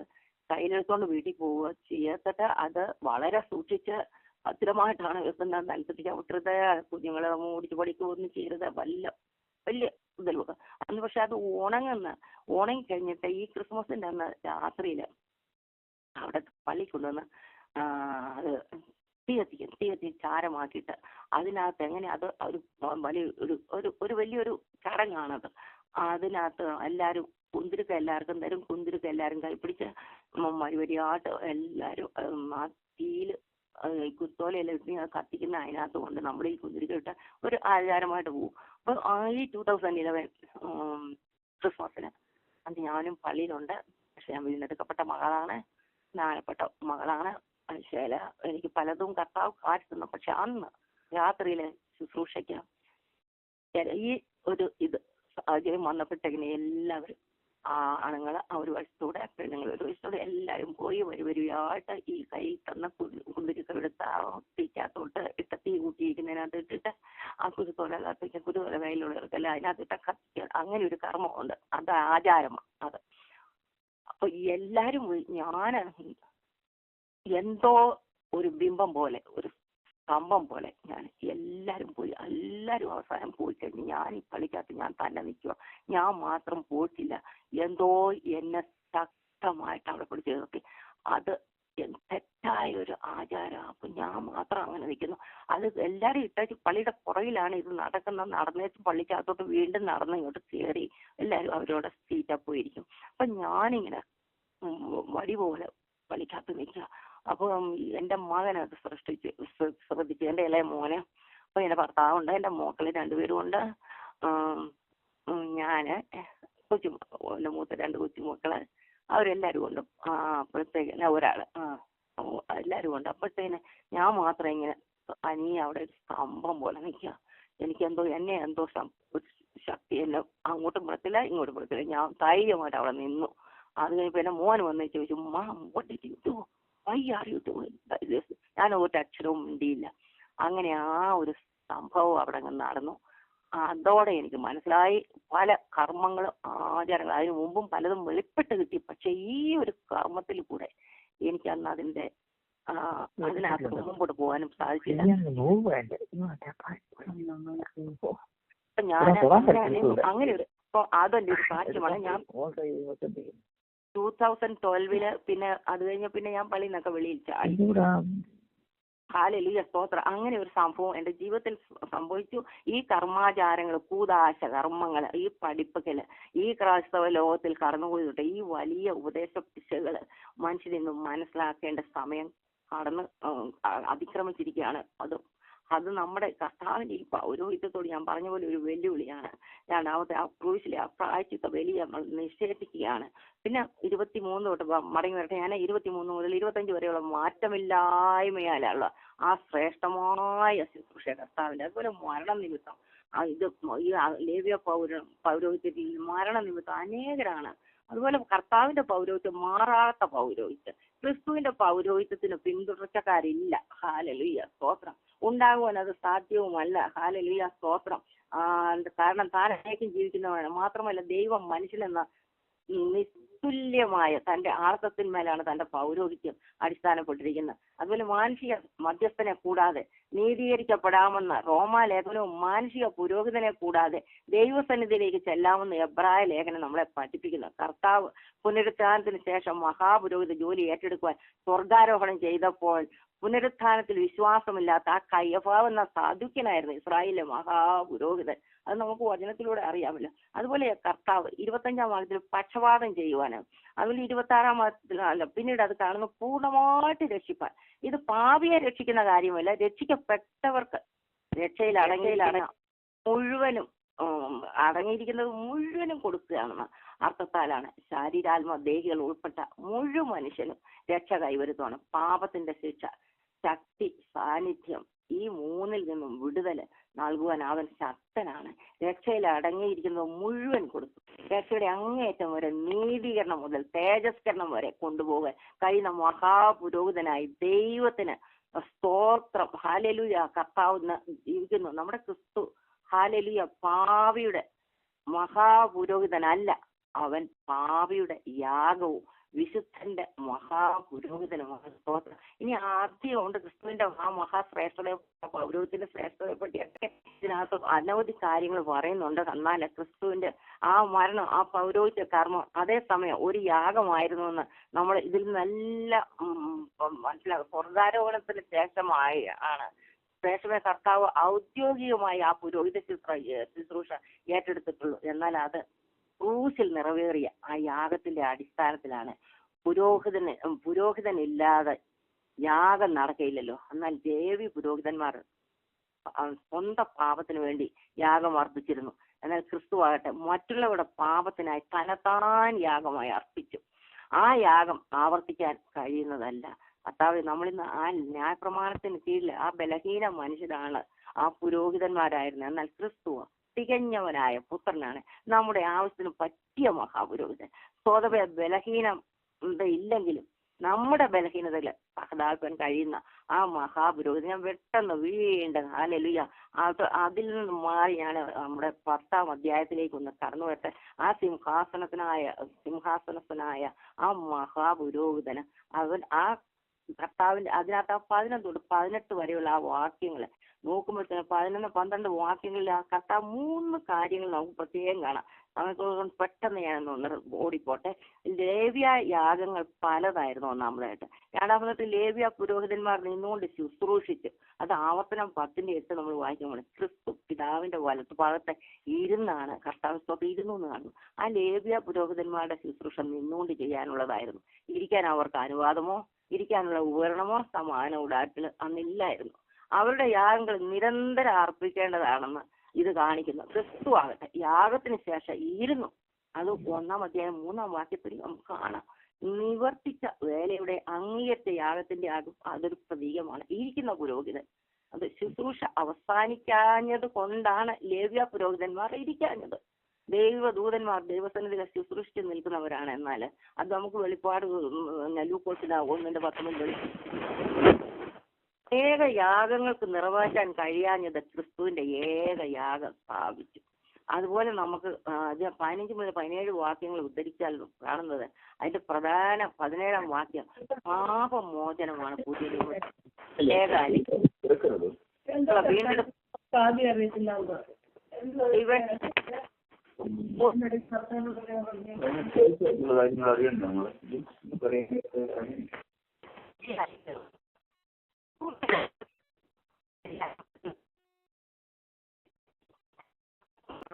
കയ്യിലെടുത്തോണ്ട് വീട്ടിൽ പോവുക ചെയ്തിട്ട് അത് വളരെ സൂക്ഷിച്ച് ഭദ്രമായിട്ടാണ് വെക്കുന്നത്. നിലത്തിട്ട് ചവിട്ടരുത്, കുഞ്ഞുങ്ങളെ ഓടിച്ചു പഠിക്കുകയൊന്നും ചെയ്യരുത്. വലിയ ഇതിലൂടെ അന്ന്. പക്ഷെ അത് ഉണങ്ങി കഴിഞ്ഞിട്ട് ഈ ക്രിസ്മസിന്റെ അന്ന് രാത്രിയില് അവിടെ പള്ളി കൊണ്ടുവന്ന് അത് തീ കത്തിച്ച് ചാരമാക്കിയിട്ട് അതിനകത്ത് അത് ഒരു വലിയൊരു വലിയൊരു ചടങ്ങാണത്. അതിനകത്ത് എല്ലാവരും കുന്തിരിക്ക എല്ലാവർക്കും തരും. കുന്തിരിക്ക എല്ലാവരും കൈപ്പിടിച്ച് വരിവരിയായിട്ട് എല്ലാവരും ആ തീയില് കുത്തോലയെല്ലാം ഇട്ട് കത്തിക്കുന്ന അതിനകത്ത് കൊണ്ട് നമ്മുടെ ഈ കുന്തിരിക്ക ഇട്ട് ഒരു ആചാരമായിട്ട് പോകും. അപ്പൊ ഈ 2011 ക്രിസ്മസിന് അത് ഞാനും പള്ളിയിലുണ്ട്. പക്ഷെ ഞാൻ വീണ്ടെടുക്കപ്പെട്ട മകളാണ്, സ്നാനപ്പെട്ട മകളാണ്. പക്ഷേ എനിക്ക് പലതും കർത്താവ് കാട്ടുന്നു. പക്ഷെ അന്ന് രാത്രിയിലെ ശുശ്രൂഷയ്ക്ക് ഈ ഇത് സാഹചര്യം വന്നപ്പോഴത്തേക്കിന് എല്ലാവരും ആണുങ്ങൾ ഒരു വശത്തൂടെ പെണ്ണുങ്ങൾ ഒരു വശത്തൂടെ എല്ലാവരും പോയി വരിവരിയായിട്ട് ഈ കയ്യിൽ തന്ന കുന്തിരിക്ക എടുത്ത് തീക്കകത്തോട്ട് ഇട്ട തീ കൂട്ടിയിരിക്കുന്നതിനകത്ത് ഇട്ടിട്ട് ആ കുരുത്തോല കത്തിക്കാൻ കുരുത്തോല കയ്യിലുള്ളവർക്കല്ല അതിനകത്തിട്ട കത്തിക്കുക. അങ്ങനെ ഒരു കർമ്മമുണ്ട്. അത് ആചാരമാണ് അത്. അപ്പൊ എല്ലാരും ഞാൻ എന്തോ ഒരു ബിംബം പോലെ, ഒരു സ്തംഭം പോലെ ഞാൻ എല്ലാവരും അവസാനം പോയി കഴിഞ്ഞ് ഞാൻ ഈ പള്ളിക്കകത്ത് ഞാൻ തന്നെ നിൽക്കുക. ഞാൻ മാത്രം പോയിട്ടില്ല. എന്തോ എന്നെ ശക്തമായിട്ട് അവിടെ പിടിച്ച് നിർത്തി. അത് തെറ്റായ ഒരു ആചാരം. അപ്പൊ ഞാൻ മാത്രം അങ്ങനെ നിൽക്കുന്നു. അത് എല്ലാവരും ഇട്ടേച്ച് പള്ളിയുടെ പുറകിലാണ് ഇത് നടന്നേച്ച് പള്ളിക്കകത്തോട്ട് വീണ്ടും നടന്ന് ഇങ്ങോട്ട് കയറി എല്ലാവരും അവരോട് സീറ്റാ പോയിരിക്കും. അപ്പൊ ഞാനിങ്ങനെ വടി പോലെ പള്ളിക്കകത്ത് നിൽക്കുക. അപ്പൊ എന്റെ മകനത് ശ്രദ്ധിച്ചു, എന്റെ ഇളയ മോനെ. അപ്പൊ എന്റെ ഭർത്താവുണ്ട്, എന്റെ മോക്കള് 2 പേരും ഉണ്ട്. ഞാന് എന്റെ മൂത്ത 2 കൊച്ചുമക്കള് അവരെല്ലാരും ഉണ്ട്. അപ്പോഴത്തേക്ക് ഒരാള് എല്ലാരും ഉണ്ട്. അപ്പോഴത്തേന് ഞാൻ മാത്രം ഇങ്ങനെ അവിടെ ഒരു സ്തംഭം പോലെ നിൽക്കുക. എന്നെ എന്തോ ശക്തി എന്നെ അങ്ങോട്ടും വിടത്തില്ല ഇങ്ങോട്ടും വിടത്തില്ല. ഞാൻ ധൈര്യമായിട്ട് അവിടെ നിന്നു. അത് കഴിഞ്ഞപ്പോ എന്റെ മോൻ വന്ന് ചോദിച്ചു, ഞാൻ ഒരു അക്ഷരവും മിണ്ടിയില്ല. അങ്ങനെ ആ ഒരു സംഭവം അവിടെ നടന്നു. അതോടെ എനിക്ക് മനസ്സിലായി പല കർമ്മങ്ങളും ആചാരങ്ങളും അതിനു മുമ്പും പലതും വെളിപ്പെട്ട് കിട്ടി. പക്ഷെ ഈ ഒരു കർമ്മത്തിൽ കൂടെ എനിക്ക് അന്ന് അതിനകത്ത് മുമ്പോട്ട് പോകാനും സാധിച്ചില്ല. ഞാൻ അങ്ങനെ ഒരു അതെന്റെ ഒരു സാക്ഷ്യമാണ്. ഞാൻ 2012 പിന്നെ അത് കഴിഞ്ഞ പിന്നെ ഞാൻ പള്ളിയിൽ നിന്നൊക്കെ വെളിയിൽ ചാടി. ഹല്ലേലൂയ, സ്തോത്രം. അങ്ങനെ ഒരു സംഭവം എൻ്റെ ജീവിതത്തിൽ സംഭവിച്ചു. ഈ കർമാചാരങ്ങൾ, കൂദാശ കർമ്മങ്ങൾ, ഈ പഠിപ്പുകള്, ഈ ക്രൈസ്തവ ലോകത്തിൽ കടന്നുപോയിട്ട് ഈ വലിയ ഉപദേശ പിശകുകൾ മനുഷ്യരിന്ന് മനസ്സിലാക്കേണ്ട സമയം അതിക്രമിച്ചിരിക്കുകയാണ്. അത് നമ്മുടെ കർത്താവിന്റെ ഈ പൗരോഹിത്യത്തോട് ഞാൻ പറഞ്ഞ പോലെ ഒരു വെല്ലുവിളിയാണ്. രണ്ടാമത്തെ ആ ക്രൂശിലെ ആ പ്രായശ്ചിത്ത ബലി നമ്മൾ നിഷേധിക്കുകയാണ്. പിന്നെ 23 തൊട്ട് മടങ്ങി വരട്ടെ. ഞാൻ 23 മുതൽ 25 വരെയുള്ള മാറ്റമില്ലായ്മയാലുള്ള ആ ശ്രേഷ്ഠമായ ശുശ്രൂഷ കർത്താവിന്റെ, അതുപോലെ മരണനിമിത്തം ഇത് ഈ ലേവ്യ പൗരോഹിത്യത്തിൽ മരണനിമിത്തം അനേകരാണ്. അതുപോലെ കർത്താവിന്റെ പൗരോഹിത്യം മാറാത്ത പൗരോഹിത്യം, ക്രിസ്തുവിന്റെ പൗരോഹിത്യത്തിന് പിന്തുടർച്ചക്കാരില്ല. ഹല്ലേലൂയ, സ്തോത്രം. ഉണ്ടാകുവാൻ അത് സാധ്യവുമല്ല. ഹല്ലേലൂയ, സ്തോത്രം. കാരണം താൻ അനേകം ജീവിക്കുന്നവരാണ്. മാത്രമല്ല ദൈവം മനുഷ്യനെന്ന നിസ്തുല്യമായ തന്റെ ആർത്തത്തിന്മേലാണ് തന്റെ പൗരോഹിത്യം അടിസ്ഥാനപ്പെട്ടിരിക്കുന്നത്. അതുപോലെ മാനുഷിക മധ്യസ്ഥനെ കൂടാതെ നീതീകരിക്കപ്പെടാമെന്ന റോമാലേഖനവും മാനുഷിക പുരോഹിതനെ കൂടാതെ ദൈവസന്നിധിയിലേക്ക് ചെല്ലാമെന്ന് എബ്രായ ലേഖനം നമ്മളെ പഠിപ്പിക്കുന്നു. കർത്താവ് പുനരുത്ഥാനത്തിന് ശേഷം മഹാപുരോഹിത ജോലി ഏറ്റെടുക്കുവാൻ സ്വർഗാരോഹണം ചെയ്തപ്പോൾ പുനരുത്ഥാനത്തിൽ വിശ്വാസമില്ലാത്ത ആ കയ്യഫാവ് എന്ന സാധുക്യനായിരുന്നു ഇസ്രായേലിലെ മഹാപുരോഹിതൻ. അത് നമുക്ക് വചനത്തിലൂടെ അറിയാമല്ലോ. അതുപോലെ കർത്താവ് 25-ാം വാക്യത്തിൽ പക്ഷപാതം ചെയ്യുവാനാണ്. അതുപോലെ 26-ാം വാക്യത്തിൽ പിന്നീട് അത് കാണുന്നു പൂർണ്ണമായിട്ട് രക്ഷിപ്പാൻ. ഇത് പാപിയെ രക്ഷിക്കുന്ന കാര്യമല്ല, രക്ഷിക്കപ്പെട്ടവർക്ക് രക്ഷയിൽ മുഴുവനും അടങ്ങിയിരിക്കുന്നത് മുഴുവനും കൊടുക്കുകയാണെന്ന് അർത്ഥത്താലാണ്. ശാരീരാത്മ ദേഹികൾ ഉൾപ്പെട്ട മുഴുവൻ മനുഷ്യനും രക്ഷ കൈവരുത്തുവാണ്. പാപത്തിന്റെ ശിക്ഷ, ശക്തി, സാന്നിധ്യം, ഈ മൂന്നിൽ നിന്നും വിടുതൽ നൽകുവാൻ അവൻ ശക്തനാണ്. രക്ഷയിൽ അടങ്ങിയിരിക്കുന്നത് മുഴുവൻ കൊടുത്തു. രക്ഷയുടെ അങ്ങേയറ്റം വരെ, നീതീകരണം മുതൽ തേജസ്കരണം വരെ കൊണ്ടുപോകാൻ കഴിയുന്ന മഹാപുരോഹിതനായി ദൈവത്തിന് സ്തോത്രം. ഹല്ലേലൂയ, കർത്താവ് ജീവിക്കുന്നു. നമ്മുടെ ക്രിസ്തു ഹല്ലേലൂയ പാപിയുടെ മഹാപുരോഹിതനല്ല, അവൻ പാപിയുടെ യാഗവും വിശുദ്ധന്റെ മഹാപുരോഹിതനുമാണ്. സ്തോത്രം. ഇനി ആദ്യമുണ്ട് ക്രിസ്തുവിന്റെ ആ മഹാശ്രേഷ്ഠതയെ, പൗരോഹിത്യത്തിന്റെ ശ്രേഷ്ഠതയെ പറ്റിയൊക്കെ ഇതിനകത്ത് അനവധി കാര്യങ്ങൾ പറയുന്നുണ്ട്. എന്നാൽ ക്രിസ്തുവിന്റെ ആ മരണം, ആ പൗരോഹിത്യ കർമ്മം അതേസമയം ഒരു യാഗമായിരുന്നു എന്ന് നമ്മൾ ഇതിൽ നിന്നെല്ലാം മനസ്സിലാക്കും. സ്വർഗാരോഹണത്തിന് ശേഷമായി ആണ് ശ്രേഷ്ഠമായ കർത്താവ് ഔദ്യോഗികമായി ആ പുരോഹിത ശുശ്രൂഷ ഏറ്റെടുത്തിട്ടുള്ളൂ. എന്നാൽ അത് ക്രൂശിൽ നിറവേറിയ ആ യാഗത്തിന്റെ അടിസ്ഥാനത്തിലാണ്. പുരോഹിതനില്ലാതെ യാഗം നടക്കയില്ലല്ലോ. എന്നാൽ ദേവി പുരോഹിതന്മാർ സ്വന്തം പാപത്തിന് വേണ്ടി യാഗം അർപ്പിച്ചിരുന്നു. എന്നാൽ ക്രിസ്തു ആകട്ടെ മറ്റുള്ളവരുടെ പാപത്തിനായി തനത്താൻ യാഗമായി അർപ്പിച്ചു. ആ യാഗം ആവർത്തിക്കാൻ കഴിയുന്നതല്ല. കർത്താവ്, നമ്മളിന്ന് ആ ന്യായപ്രമാണത്തിന് കീഴിൽ ആ ബലഹീന മനുഷ്യരാണ് ആ പുരോഹിതന്മാരായിരുന്നു. എന്നാൽ ക്രിസ്തു തികഞ്ഞവനായ പുത്രനാണ്, നമ്മുടെ ആവശ്യത്തിന് പറ്റിയ മഹാപുരോഹിതൻ. സ്വതവേ ബലഹീനം ഇല്ലെങ്കിലും നമ്മുടെ ബലഹീനതയിൽ സഹതാൽപ്പാൻ കഴിയുന്ന ആ മഹാപുരോഹിതൻ ഞാൻ പെട്ടെന്ന് വീണ്ടും ഹല്ലേലൂയ അതിൽ നിന്ന് മാറി ഞാൻ നമ്മുടെ 10-ാം അധ്യായത്തിലേക്ക് ഒന്ന് കടന്നു വരട്ടെ. ആ സിംഹാസനസ്ഥനായ ആ മഹാപുരോഹിതന് അവൻ ആ കർത്താവിന്റെ അതിനകത്ത് ആ 11 തൊട്ട് 18 വരെയുള്ള ആ വാക്യങ്ങൾ നോക്കുമ്പോഴത്തേന് 11, 12 വാക്യങ്ങളിൽ ആ കർത്താവ് 3 കാര്യങ്ങൾ നമുക്ക് പ്രത്യേകം കാണാം. നമുക്ക് പെട്ടെന്ന് ഞാനൊന്ന് ഓടിപ്പോട്ടെ. ലേവ്യ യാഗങ്ങൾ പലതായിരുന്നു ഒന്നാമതായിട്ട്. രണ്ടാമതായിട്ട് ലേവ്യ പുരോഹിതന്മാർ നിന്നുകൊണ്ട് ശുശ്രൂഷിച്ച്, അത് ആവർത്തനം 10:8 നമ്മൾ വായിക്കുമ്പോൾ ക്രിസ്തു പിതാവിന്റെ വലത്ത് ഭാഗത്ത് ഇരുന്നാണ് കർത്താവ് ഇരുന്നു എന്ന് കാണുന്നു. ആ ലേവ്യ പുരോഹിതന്മാരുടെ ശുശ്രൂഷ നിന്നുകൊണ്ട് ചെയ്യാനുള്ളതായിരുന്നു. ഇരിക്കാൻ അവർക്ക് അനുവാദമോ ഇരിക്കാനുള്ള ഉപകരണമോ സമാന ഉടാറ്റിൽ അന്നില്ലായിരുന്നു. അവരുടെ യാഗങ്ങൾ നിരന്തരം അർപ്പിക്കേണ്ടതാണെന്ന് ഇത് കാണിക്കുന്നു. ക്രിസ്തു ആകട്ടെ യാഗത്തിന് ശേഷം ഇരുന്നു. അത് 1-ാം അധ്യായം 3-ാം വാക്യത്തിൽ നമുക്ക് കാണാം. നിവർത്തിച്ച വേലയുടെ അങ്ങേയറ്റ യാഗത്തിന്റെ അതൊരു പ്രതീകമാണ്. ഇരിക്കുന്ന പുരോഹിതൻ, അത് ശുശ്രൂഷ അവസാനിക്കാഞ്ഞത് കൊണ്ടാണ് ലേവ്യ പുരോഹിതന്മാർ ഇരിക്കാഞ്ഞത്. ദൈവദൂതന്മാർ ദൈവസന്നിധിയിൽ ശുശ്രൂഷിച്ച് നിൽക്കുന്നവരാണ്. എന്നാൽ അത് നമുക്ക് വെളിപ്പാട് ലൂക്കോസിന് 1:19 ഏക യാഗങ്ങൾക്ക് നിറവേറ്റാൻ കഴിയാഞ്ഞത് ക്രിസ്തുവിന്റെ ഏക യാഗം സ്ഥാപിച്ചു. അതുപോലെ നമുക്ക് 15 മുതൽ 17 വാക്യങ്ങൾ ഉദ്ധരിച്ചാൽ കാണുന്നത് അതിന്റെ പ്രധാന 17-ാം വാക്യം പാപമോചനമാണ്. പുതിയ വീണ്ടും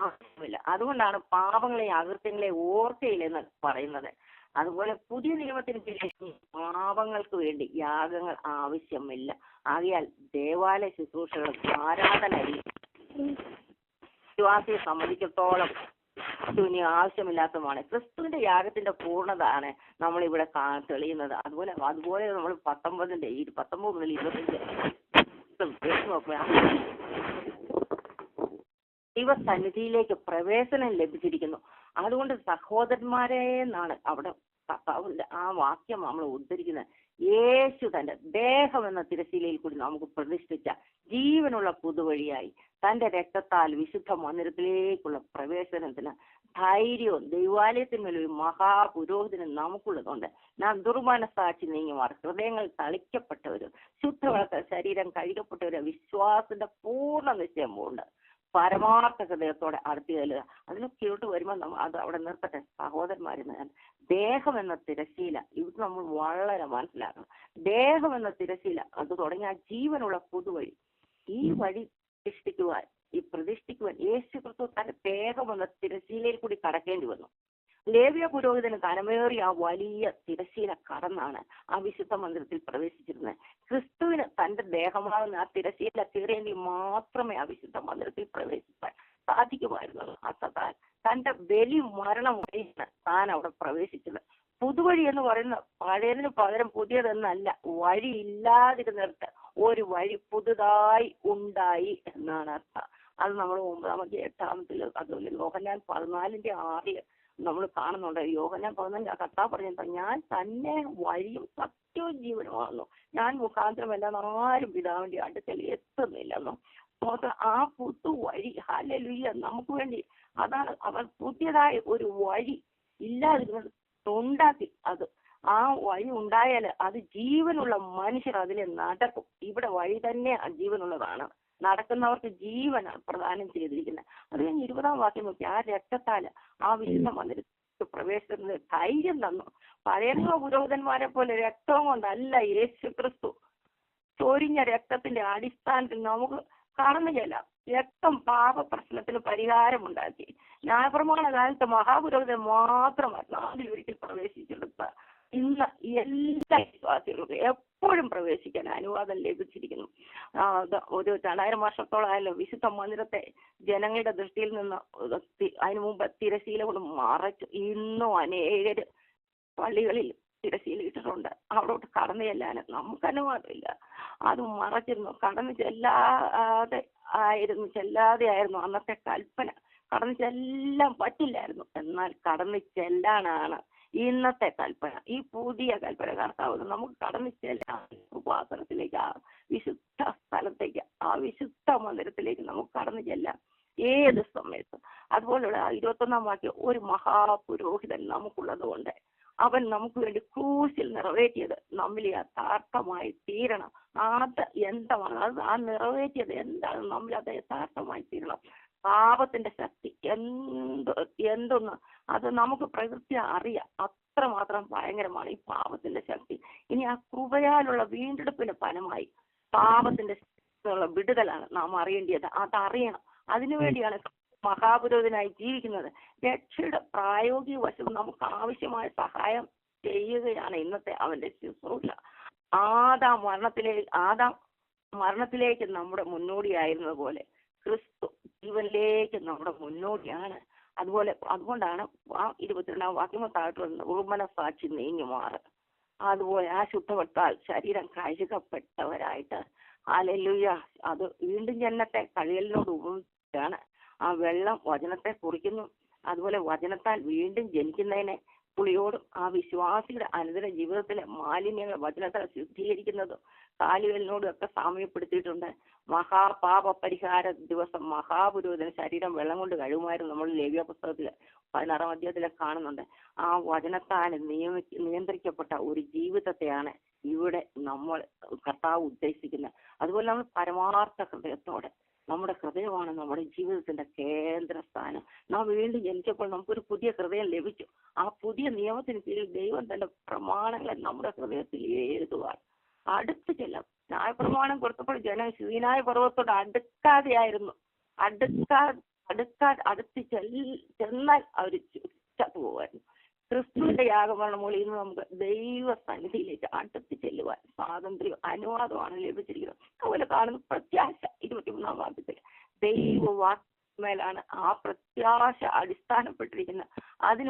ആവശ്യമില്ല. അതുകൊണ്ടാണ് പാപങ്ങളെയും അകൃത്യങ്ങളെയും ഓർക്കയില്ലെന്ന് പറയുന്നത്. അതുപോലെ പുതിയ നിയമത്തിന് കീഴിൽ പാപങ്ങൾക്ക് വേണ്ടി യാഗങ്ങൾ ആവശ്യമില്ല. ആകയാൽ ദേവാലയ ശുശ്രൂഷകളും ആരാധനയും വിശ്വാസിയെ സംബന്ധിച്ചിടത്തോളം ക്രിസ്തുവിന് ആവശ്യമില്ലാത്തതാണ്. ക്രിസ്തുവിന്റെ യാഗത്തിന്റെ പൂർണ്ണതയാണ് നമ്മളിവിടെ തെളിയുന്നത്. അതുപോലെ നമ്മൾ 19 മുതൽ 25 നോക്കുക, ദൈവസന്നിധിയിലേക്ക് പ്രവേശനം ലഭിച്ചിരിക്കുന്നു. അതുകൊണ്ട് സഹോദരന്മാരെ എന്നാണ് അവിടെ കർത്താവിന്റെ ആ വാക്യം നമ്മൾ ഉദ്ധരിക്കുന്നത്. യേശു തന്റെ ദേഹം എന്ന തിരശ്ശീലയിൽ കൂടി നമുക്ക് പ്രതിഷ്ഠിച്ച ജീവനുള്ള പുതുവഴിയായി തന്റെ രക്തത്താൽ വിശുദ്ധ മന്ദിരത്തിലേക്കുള്ള പ്രവേശനത്തിന് ധൈര്യവും ദൈവാലയത്തിന്മേൽ ഒരു മഹാപുരോഹിതനും നമുക്കുള്ളതുകൊണ്ട് നാം ദുർമനസാക്ഷി നീങ്ങിമാർ, ഹൃദയങ്ങൾ തളിക്കപ്പെട്ടവരും ശുദ്ധവളർത്ത ശരീരം കഴുകപ്പെട്ടവരും വിശ്വാസത്തിന്റെ പൂർണ്ണ നിശ്ചയമുണ്ട് പരമാർത്ഥ ഹൃദയത്തോടെ അടുത്ത് ചെല്ലുക. അതിനൊക്കെ വരുമ്പോൾ അത് അവിടെ നിർത്തട്ടെ സഹോദരന്മാരെന്ന്. ദേഹം എന്ന തിരശ്ശീല ഇത് നമ്മൾ വളരെ മനസ്സിലാക്കണം. ദേഹം എന്ന തിരശ്ശീല അത് തുടങ്ങിയ ജീവനുള്ള പുതുവഴി, ഈ വഴി പ്രതിഷ്ഠിക്കുവാൻ യേശു ക്രിസ്തു തന്റെ ദേഹം എന്ന തിരശ്ശീലയിൽ കൂടി കടക്കേണ്ടി വന്നു. ലേവ്യ പുരോഹിതന് കനമേറിയ ആ വലിയ തിരശ്ശീല കടന്നാണ് ആ വിശുദ്ധ മന്ദിരത്തിൽ പ്രവേശിച്ചിരുന്നത്. ക്രിസ്തുവിന് തന്റെ ദേഹമാകുന്ന ആ തിരശ്ശീല കീറിയെങ്കിൽ മാത്രമേ ആ വിശുദ്ധ മന്ദിരത്തിൽ പ്രവേശിക്കാൻ സാധിക്കുമായിരുന്നു. അതാൽ തന്റെ ബലി മരണം വഴിയാണ് താൻ അവിടെ പ്രവേശിച്ചത്. പുതുവഴി എന്ന് പറയുന്ന പഴയതിന് പകരം പുതിയതെന്നല്ല, വഴി ഇല്ലാതിരുന്നിടത്ത് ഒരു വഴി പുതുതായി ഉണ്ടായി എന്നാണ് അർത്ഥം. അത് നമ്മൾ 8-ാമത്തിൽ അതുപോലെ യോഹന്നാൻ 14:6 നമ്മൾ കാണുന്നുണ്ട്. യോഹന്നാൻ 14 കർത്താവ് പറഞ്ഞ ഞാൻ തന്നെ വഴിയും സത്യവും ജീവനുമാകുന്നു, ഞാൻ മുഖാന്തരമല്ലാതെ ആരും പിതാവിന്റെ അടുക്കൽ എത്തുന്നില്ലെന്നോ. ആ പുതുവഴി ഹല്ലേലൂയ നമുക്ക് വേണ്ടി അതാണ് അവർ പുതിയതായ ഒരു വഴി ഇല്ലാതിരുന്നത് ഉണ്ടാക്കി. അത് ആ വഴി ഉണ്ടായാൽ അത് ജീവനുള്ള മനുഷ്യർ അതിലെ നടക്കും. ഇവിടെ വഴി തന്നെ ജീവനുള്ളതാണ്, നടക്കുന്നവർക്ക് ജീവനാണ് പ്രദാനം ചെയ്തിരിക്കുന്നത്. അത് കഴിഞ്ഞ് 20-ാം വാക്യം നോക്കി, ആ രക്തത്താല് ആ വിശുദ്ധ മന്ദിരത്തിൽ പ്രവേശിക്കുന്നത് ധൈര്യം തന്നു. പഴയ പുരോഹിതന്മാരെ പോലെ രക്തം കൊണ്ടല്ല യേശു ക്രിസ്തു ചൊരിഞ്ഞ രക്തത്തിന്റെ അടിസ്ഥാനത്തിൽ നമുക്ക് കടന്നു ചെല്ലാം. രക്തം പാപ പ്രശ്നത്തിന് പരിഹാരമുണ്ടാക്കി. ന്യായപ്രമാണ കാലത്ത് മഹാപുരോഹിതൻ മാത്രമായിരുന്നു അതിലൊരിക്കൽ പ്രവേശിച്ചെടുത്ത. ഇന്ന് എല്ലാ വിശ്വാസികൾക്കും എപ്പോഴും പ്രവേശിക്കാൻ അനുവാദം ലഭിച്ചിരിക്കുന്നു. ഒരു 2000 വർഷത്തോളമായല്ലോ വിശുദ്ധ മന്ദിരത്തെ ജനങ്ങളുടെ ദൃഷ്ടിയിൽ നിന്ന് അതിനു മുമ്പ് തിരശ്ശീല കൊണ്ട് മറച്ചു. ഇന്നും അനേകര് പള്ളികളിൽ തിരശ്ശീല ഇട്ടിട്ടുണ്ട്. അവിടോട്ട് കടന്നു ചെല്ലാൻ നമുക്ക് അനുവാദമില്ല. അത് മറച്ചിരുന്നു. കടന്നു ചെല്ലാതെ ആയിരുന്നു അന്നത്തെ കൽപ്പന. കടന്നു ചെല്ലാൻ പറ്റില്ലായിരുന്നു. എന്നാൽ കടന്നു ചെല്ലാനാണ് ഇന്നത്തെ കൽപ്പന. ഈ പുതിയ കൽപ്പന കർത്താവ് നമുക്ക് കടന്നു ചെല്ലാം. ഉപാസനത്തിലേക്ക്, ആ വിശുദ്ധ സ്ഥലത്തേക്ക്, ആ വിശുദ്ധ മന്ദിരത്തിലേക്ക് നമുക്ക് കടന്നു ചെല്ലാം ഏത് സമയത്തും. അതുപോലെയുള്ള 21-ാം വാക്യം, ഒരു മഹാപുരോഹിതൻ നമുക്കുള്ളത് കൊണ്ട് അവൻ നമുക്ക് വേണ്ടി ക്രൂശിൽ നിറവേറ്റിയത് നമ്മിൽ യഥാർത്ഥമായി തീരണം. അത് എന്താണ്? അത് ആ നിറവേറ്റിയത് എന്താണ്? നമ്മൾ അത് യഥാർത്ഥമായി തീരണം. പാപത്തിന്റെ ശക്തി എന്തൊന്ന് അത് നമുക്ക് പ്രകൃതി അറിയാം. അത്രമാത്രം ഭയങ്കരമാണ് ഈ പാപത്തിന്റെ ശക്തി. ഇനി ആ കൃപയാലുള്ള വീണ്ടെടുപ്പിന്റെ ഫലമായി പാപത്തിന്റെ ശക്തിയുള്ള വിടുതലാണ് നാം അറിയേണ്ടത്. അതറിയണം. അതിനുവേണ്ടിയാണ് മഹാപുരോഹിതനായി ജീവിക്കുന്നത്. രക്ഷയുടെ പ്രായോഗിക വശം നമുക്ക് ആവശ്യമായ സഹായം ചെയ്യുകയാണ് ഇന്നത്തെ അവന്റെ ശുശ്രൂഷ. ആദാം മരണത്തിലേക്ക് നമ്മുടെ മുന്നോടിയായിരുന്നത് പോലെ ക്രിസ്തു ജീവനിലേക്ക് നമ്മുടെ മുന്നോടിയാണ്. അതുകൊണ്ടാണ് ആ 22-ാം വാക്യം താഴ്ത്തു ഉർമനസാക്ഷി നീങ്ങിമാറ്. അതുപോലെ ആ ശുദ്ധവത്താൽ ശരീരം കഴുകപ്പെട്ടവരായിട്ട് ഹല്ലേലൂയ. അത് വീണ്ടും ജനനത്തെ കഴിയലിനോട് ഉപമിച്ചാണ്. ആ വെള്ളം വചനത്തെ കുറിക്കുന്നു. അതുപോലെ വചനത്താൽ വീണ്ടും ജനിക്കുന്നതിനെ പുളിയോടും ആ വിശ്വാസിയുടെ അനുദിന ജീവിതത്തിലെ മാലിന്യങ്ങൾ വചനത്താൽ ശുദ്ധീകരിക്കുന്നതും കാലുകളിനോടും ഒക്കെ സാമ്യപ്പെടുത്തിയിട്ടുണ്ട്. മഹാപാപ പരിഹാര ദിവസം മഹാപുരോഹിതൻ ശരീരം വെള്ളം കൊണ്ട് കഴുകുമായിരുന്നു. നമ്മൾ ലേവ്യ പുസ്തകത്തില് 16-ാം അധ്യായത്തിലെ കാണുന്നുണ്ട്. ആ വചനത്താൽ നിയന്ത്രിക്കപ്പെട്ട ഒരു ജീവിതത്തെയാണ് ഇവിടെ നമ്മൾ കർത്താവ് ഉദ്ദേശിക്കുന്നത്. അതുപോലെ നമ്മൾ പരമാർത്ഥ ഹൃദയത്തോടെ, നമ്മുടെ ഹൃദയമാണ് നമ്മുടെ ജീവിതത്തിന്റെ കേന്ദ്ര സ്ഥാനം. നാം വീണ്ടും ജനിച്ചപ്പോൾ നമുക്കൊരു പുതിയ ഹൃദയം ലഭിച്ചു. ആ പുതിയ നിയമത്തിന് കീഴിൽ ദൈവം തന്റെ പ്രമാണങ്ങളെ നമ്മുടെ ഹൃദയത്തിൽ എഴുതുവാൻ അടുത്ത് ചെല്ലാം. ന്യായപ്രമാണം കൊടുത്തപ്പോൾ ജനം സീനായ പർവ്വതത്തോട് അടുക്കാതെയായിരുന്നു. അടുത്ത് ചെന്നാൽ അവർ ചത്തു പോകുമായിരുന്നു. ക്രിസ്തുവിന്റെ യാഗമരണം മൂലം ഇന്ന് നമുക്ക് ദൈവ സന്നിധിയിലേക്ക് അടുത്ത് ചെല്ലുവാൻ സ്വാതന്ത്ര്യം അനുവാദമാണ് ലഭിച്ചിരിക്കുന്നത്. അതുപോലെ കാണുന്ന പ്രത്യാശ 23-ാം വാക്യത്തിൽ ദൈവവാക്യമേലാണ് ആ പ്രത്യാശ അടിസ്ഥാനപ്പെട്ടിരിക്കുന്നത്. അത്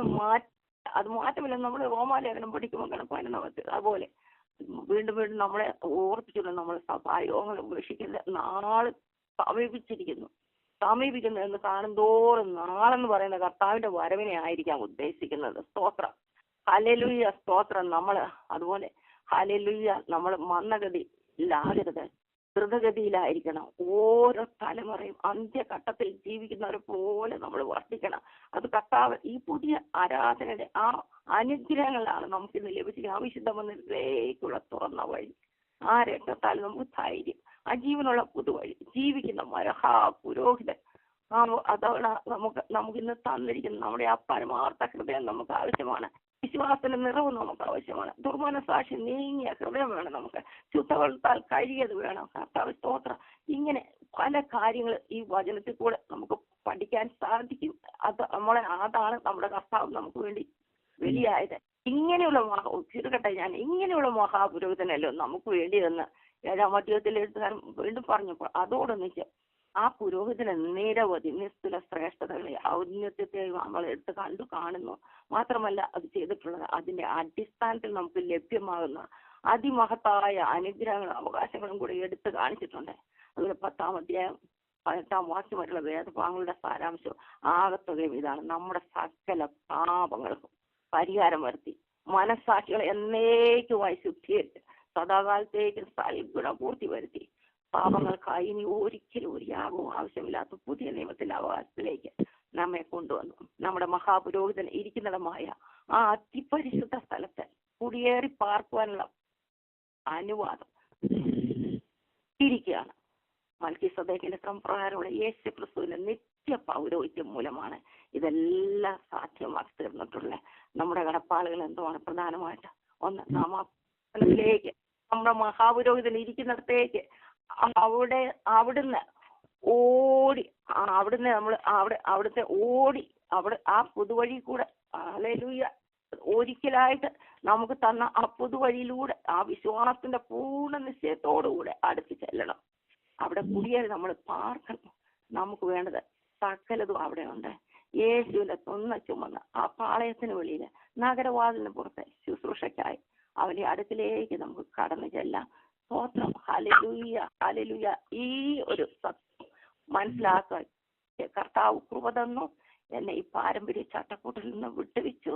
മാറ്റമില്ല. നമ്മൾ റോമാലേഖനം പഠിക്കുമ്പോൾ കണക്കാനുള്ളത് അതുപോലെ വീണ്ടും വീണ്ടും നമ്മളെ ഓർപ്പിച്ചുകൊണ്ട് നമ്മൾ സഭായോഗങ്ങൾ ഉപേക്ഷിക്കുന്ന നാള് സമീപിക്കുന്നു എന്ന് കാണുന്തോറും നാളെന്ന് പറയുന്ന കർത്താവിന്റെ വരവിനെ ആയിരിക്കാം ഉദ്ദേശിക്കുന്നത്. സ്തോത്രം, ഹല്ലേലൂയ, സ്തോത്രം. അതുപോലെ ഹല്ലേലൂയ, നമ്മൾ മന്ദഗതിയിലാകരുത്, ദ്രുതഗതിയിലായിരിക്കണം. ഓരോ തലമുറയും അന്ത്യഘട്ടത്തിൽ ജീവിക്കുന്നവരെ പോലെ നമ്മൾ വർദ്ധിക്കണം. അത് കർത്താവ് ഈ പുതിയ ആരാധനയുടെ ആ അനുഗ്രഹങ്ങളാണ് നമുക്കിന്ന് ലഭിച്ചിരിക്കുന്നത്. വിശുദ്ധ മന്ദിരത്തിലേക്കുള്ള തുറന്ന വഴി, ആ രക്തത്താൽ നമുക്ക് ധൈര്യം, ആ ജീവനുള്ള പുതുവഴി, ജീവിക്കുന്ന മഹാപുരോഹിതൻ, അതാണ് നമുക്കിന്ന് തന്നിരിക്കുന്നത്. നമ്മുടെ ആ പരമാർത്ഥ ഹൃദയം നമുക്ക് ആവശ്യമാണ്. വിശ്വാസത്തിന്റെ നിറവ് നമുക്ക് ആവശ്യമാണ്. ദുർമന സാക്ഷി നീങ്ങിയ ഹൃദയം വേണം നമുക്ക്. ശുദ്ധവെള്ളത്താൽ കഴുകിയത് വേണം. കർത്താവ് സ്തോത്രം. ഇങ്ങനെ പല കാര്യങ്ങൾ ഈ വചനത്തിൽ കൂടെ നമുക്ക് പഠിക്കാൻ സാധിക്കും. അതാണ് നമ്മുടെ കർത്താവ് നമുക്ക് വേണ്ടി വലിയായത്. ഇങ്ങനെയുള്ള ഇങ്ങനെയുള്ള മഹാപുരോഹിതനല്ലോ നമുക്ക് വേണ്ടിയെന്ന് 7-ാം അധ്യായത്തിൽ എഴുതുകാരൻ വീണ്ടും പറഞ്ഞപ്പോൾ അതോടൊന്നിച്ച് ആ പുരോഹിതന് നിരവധി നിസ്തുല ശ്രേഷ്ഠതകളെ ഔന്നത്യത്തെ നമ്മൾ എടുത്ത് കാണുന്നു. മാത്രമല്ല അത് ചെയ്തിട്ടുള്ളത് അതിന്റെ അടിസ്ഥാനത്തിൽ നമുക്ക് ലഭ്യമാകുന്ന അതിമഹത്തായ അനുഗ്രഹങ്ങളും അവകാശങ്ങളും കൂടി എടുത്ത് കാണിച്ചിട്ടുണ്ട്. അതുപോലെ 10-ാം അധ്യായം 18-ാം വാക്യം വരെയുള്ള വേദഭാഗങ്ങളുടെ സാരാംശം ആകത്തുകയും ഇതാണ്: നമ്മുടെ സകല പാപങ്ങൾക്കും പരിഹാരം വരുത്തി മനസ്സാക്ഷികളെ എന്നേക്കുമായി ശുദ്ധീകരിച്ച് സദാകാലത്തേക്ക് സൽഗുണപൂർത്തി വരുത്തി പാപങ്ങൾക്കായി ഇനി ഒരിക്കലും ഒരു യാഗവും ആവശ്യമില്ലാത്ത പുതിയ നിയമത്തിന്റെ അവകാശത്തിലേക്ക് നമ്മെ കൊണ്ടുവന്നു. നമ്മുടെ മഹാപുരോഹിതൻ ഇരിക്കുന്നിടമായ ആ അതിപരിശുദ്ധ സ്ഥലത്ത് കുടിയേറി പാർക്കുവാനുള്ള അനുവാദം ഇരിക്കുകയാണ്. മൽക്കീസദേക്കിന്റെ ക്രമപ്രകാരമുള്ള യേശു ക്രിസ്തുവിന്റെ നിത്യ പൗരോഹിത്യം മൂലമാണ് ഇതെല്ലാം സാധ്യമാക്കി തീർന്നിട്ടുള്ളത്. നമ്മുടെ കടപ്പാടുകൾ എന്തുമാണ്? പ്രധാനമായിട്ട് ഒന്ന്, നാമത്തിലേക്ക് നമ്മുടെ മഹാപുരോഹിതൻ ഇരിക്കുന്നിടത്തേക്ക് അവിടുന്ന് ഓടി ആ പുതുവഴി കൂടെ ഹല്ലേലൂയ ഒരിക്കലായിട്ട് നമുക്ക് തന്ന ആ പുതുവഴിയിലൂടെ ആ വിശ്വാസത്തിന്റെ പൂർണ്ണ നിശ്ചയത്തോടുകൂടെ അടുത്ത് ചെല്ലണം. അവിടെ കുടിയേറി നമ്മൾ പാർക്കണം. നമുക്ക് വേണ്ടത് സകലതും അവിടെ ഉണ്ട്. യേശുവിന്റെ ചുമന്ന ആ പാളയത്തിന് വെളിയിൽ നഗരവാതിലിന് പുറത്തെ ശുശ്രൂഷയ്ക്കായി അവന്റെ അടുക്കിലേക്ക് നമുക്ക് കടന്നു ചെല്ലാം. സ്തോത്രം, ഹല്ലേലൂയ, ഹല്ലേലൂയ. ഈ ഒരു സത്യം മനസ്സിലാക്കാൻ കർത്താവ് കൃപ തന്നു. എന്നെ ഈ പാരമ്പര്യ ചട്ടക്കൂട്ടിൽ നിന്ന് വിട്ടുവെച്ചു.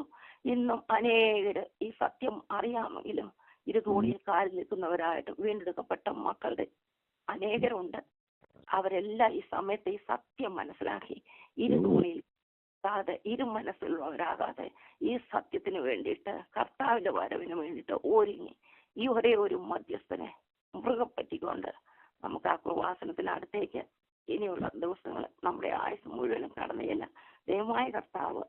ഇന്നും അനേകര് ഈ സത്യം അറിയാമെങ്കിലും ഇരുതോണിയിൽ കാലിൽ നിൽക്കുന്നവരായിട്ട് വീണ്ടെടുക്കപ്പെട്ട മക്കളുടെ അനേകരുണ്ട്. അവരെല്ലാം ഈ സമയത്ത് ഈ സത്യം മനസ്സിലാക്കി ഇരുതോണിയിൽ ഇരു മനസ്സുള്ളവരാകാതെ ഈ സത്യത്തിന് വേണ്ടിയിട്ട് കർത്താവിന്റെ വരവിന് വേണ്ടിയിട്ട് ഒരുങ്ങി ഈ ഒരേ ഒരു മധ്യസ്ഥനെ മൃഗപ്പറ്റിക്കൊണ്ട് നമുക്ക് ആ കൃപാസനത്തിന് അടുത്തേക്ക് ഇനിയുള്ള ദിവസങ്ങൾ നമ്മുടെ ആയുസ് മുഴുവനും കടന്നു ചെല്ലാം. ദൈവമായ കർത്താവ്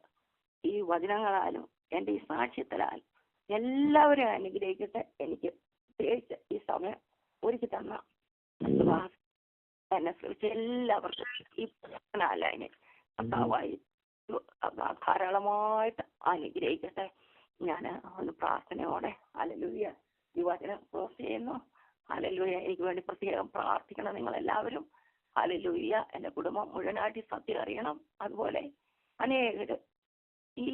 ഈ വചനങ്ങളാലും എൻ്റെ ഈ സാക്ഷ്യത്തിലാലും എല്ലാവരെയും അനുഗ്രഹിക്കട്ടെ. എനിക്ക് പ്രത്യേകിച്ച് ഈ സമയം ഒരുക്കി തന്ന എന്നെ ശ്രമിച്ച എല്ലാവർക്കും ഈ അതിനെ കർത്താവായി ധാരാളമായിട്ട് അനുഗ്രഹിക്കട്ടെ. ഞാൻ ഒന്ന് പ്രാർത്ഥനയോടെ ഹല്ലേലൂയ ഈ വചനം ക്ലോസ് ചെയ്യുന്നു. ഹല്ലേലൂയ. എനിക്ക് വേണ്ടി പ്രത്യേകം പ്രാർത്ഥിക്കണം നിങ്ങളെല്ലാവരും. ഹല്ലേലൂയ. എൻ്റെ കുടുംബം മുഴുവനായിട്ട് സത്യം അറിയണം. അതുപോലെ അനേകര് ഈ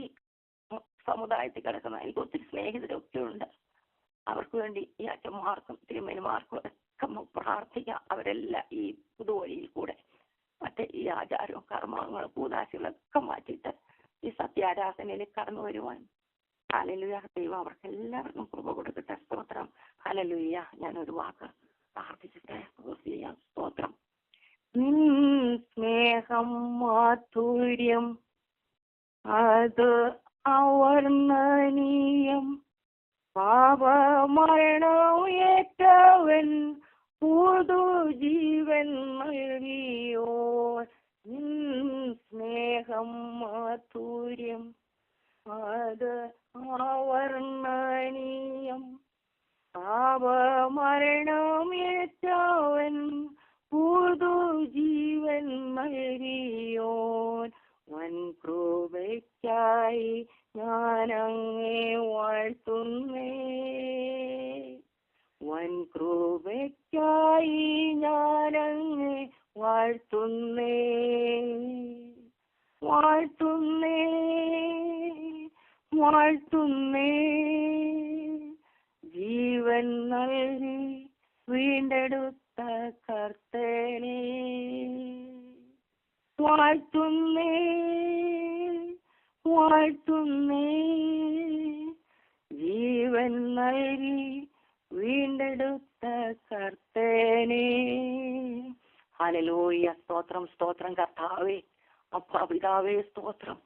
സമുദായത്തിൽ കിടക്കുന്ന എനിക്ക് ഒത്തിരി സ്നേഹിതരൊക്കെ ഉണ്ട്. അവർക്ക് വേണ്ടി ഈ അച്ഛന്മാർക്കും തിരുമേനിമാർക്കും ഒക്കെ പ്രാർത്ഥിക്കാം. അവരെല്ലാം ഈ പുതുവഴിയിൽ കൂടെ മറ്റേ ഈ ആചാരവും കർമ്മങ്ങളും കൂതാശികളൊക്കെ മാറ്റിയിട്ട് ഈ സത്യാരാധനയിലേക്ക് കടന്നു വരുവാൻ ഹല്ലേലൂയ ദൈവം അവർക്ക് എല്ലാവർക്കും കൃപ കൊടുക്കട്ടെ. സ്തോത്രം, ഹല്ലേലൂയ. ഞാനൊരു വാക്ക് പ്രാർത്ഥിച്ചിട്ട് ചെയ്യാം. സ്തോത്രം. സ്നേഹം മാധുര്യം അത് അവർണ്ണനീയം, പാപമരണം ഏറ്റവൻ പുതുജീവൻ നൽകിയോ. സ്നേഹം മാധുര്യം അത് അവർണ്ണനീയം, പാപമരണം ഏറ്റവൻ പുതുജീവൻ നൽകിയോ. വൻ കൃപയ്ക്കായി ഞാനങ്ങേ വാഴ്ത്തുന്നേ, വൻ കൃപയ്ക്കായി ഞാനങ്ങേ വാഴ്ത്തുന്നേ, വാഴ്ത്തുന്നേ, വാഴ്ത്തുന്നേ. ജീവൻ നൽകി വീണ്ടെടുത്ത കർത്തനെ വാഴ്ത്തുന്നേ, വാഴ്ത്തുന്നേ. ജീവൻ നൽകി വീണ്ടെടുത്ത കർത്തനെ. ഹല്ലേലൂയ. സ്തോത്രം, സ്തോത്രം കർത്താവേ. അപ്പാ പിതാവേ സ്തോത്രം.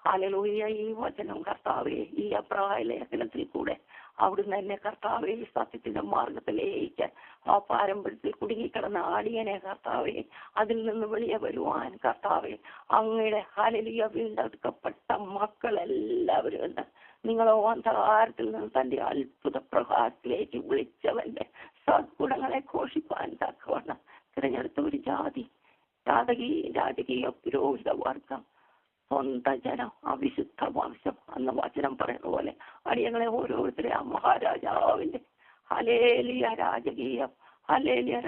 ഹല്ലേലൂയ. ഈ വചനം കർത്താവേ, ഈ അബ്രായ ലേഖനത്തിൽ കൂടെ അവിടുന്ന് എന്നെ കർത്താവേ സത്യത്തിന്റെ മാർഗത്തിലേക്ക് ആ പാരമ്പര്യത്തിൽ കുടുങ്ങിക്കിടന്ന ആടിയനെ കർത്താവേ അതിൽ നിന്ന് വെളിയെ വരുവാൻ കർത്താവേ അങ്ങയുടെ ഹല്ലേലൂയ വീണ്ടെടുക്കപ്പെട്ട മക്കളെല്ലാവരും എന്ന് നിങ്ങളോ അന്ധകാരത്തിൽ നിന്ന് തന്റെ അത്ഭുത പ്രകാശത്തിലേക്ക് വിളിച്ചവന്റെ സദ്ഗുണങ്ങളെ ഘോഷിപ്പാൻ തക്കവണ്ണം തിരഞ്ഞെടുത്ത ഒരു രാജകീയ പുരോഹിത വർഗം, സ്വന്തം ജനം, അവിശുദ്ധ വംശം എന്ന വചനം പറയുന്ന പോലെ അടിയങ്ങളെ ഓരോരുത്തരെ ആ മഹാരാജാവിന്റെ ഹല്ലേലൂയ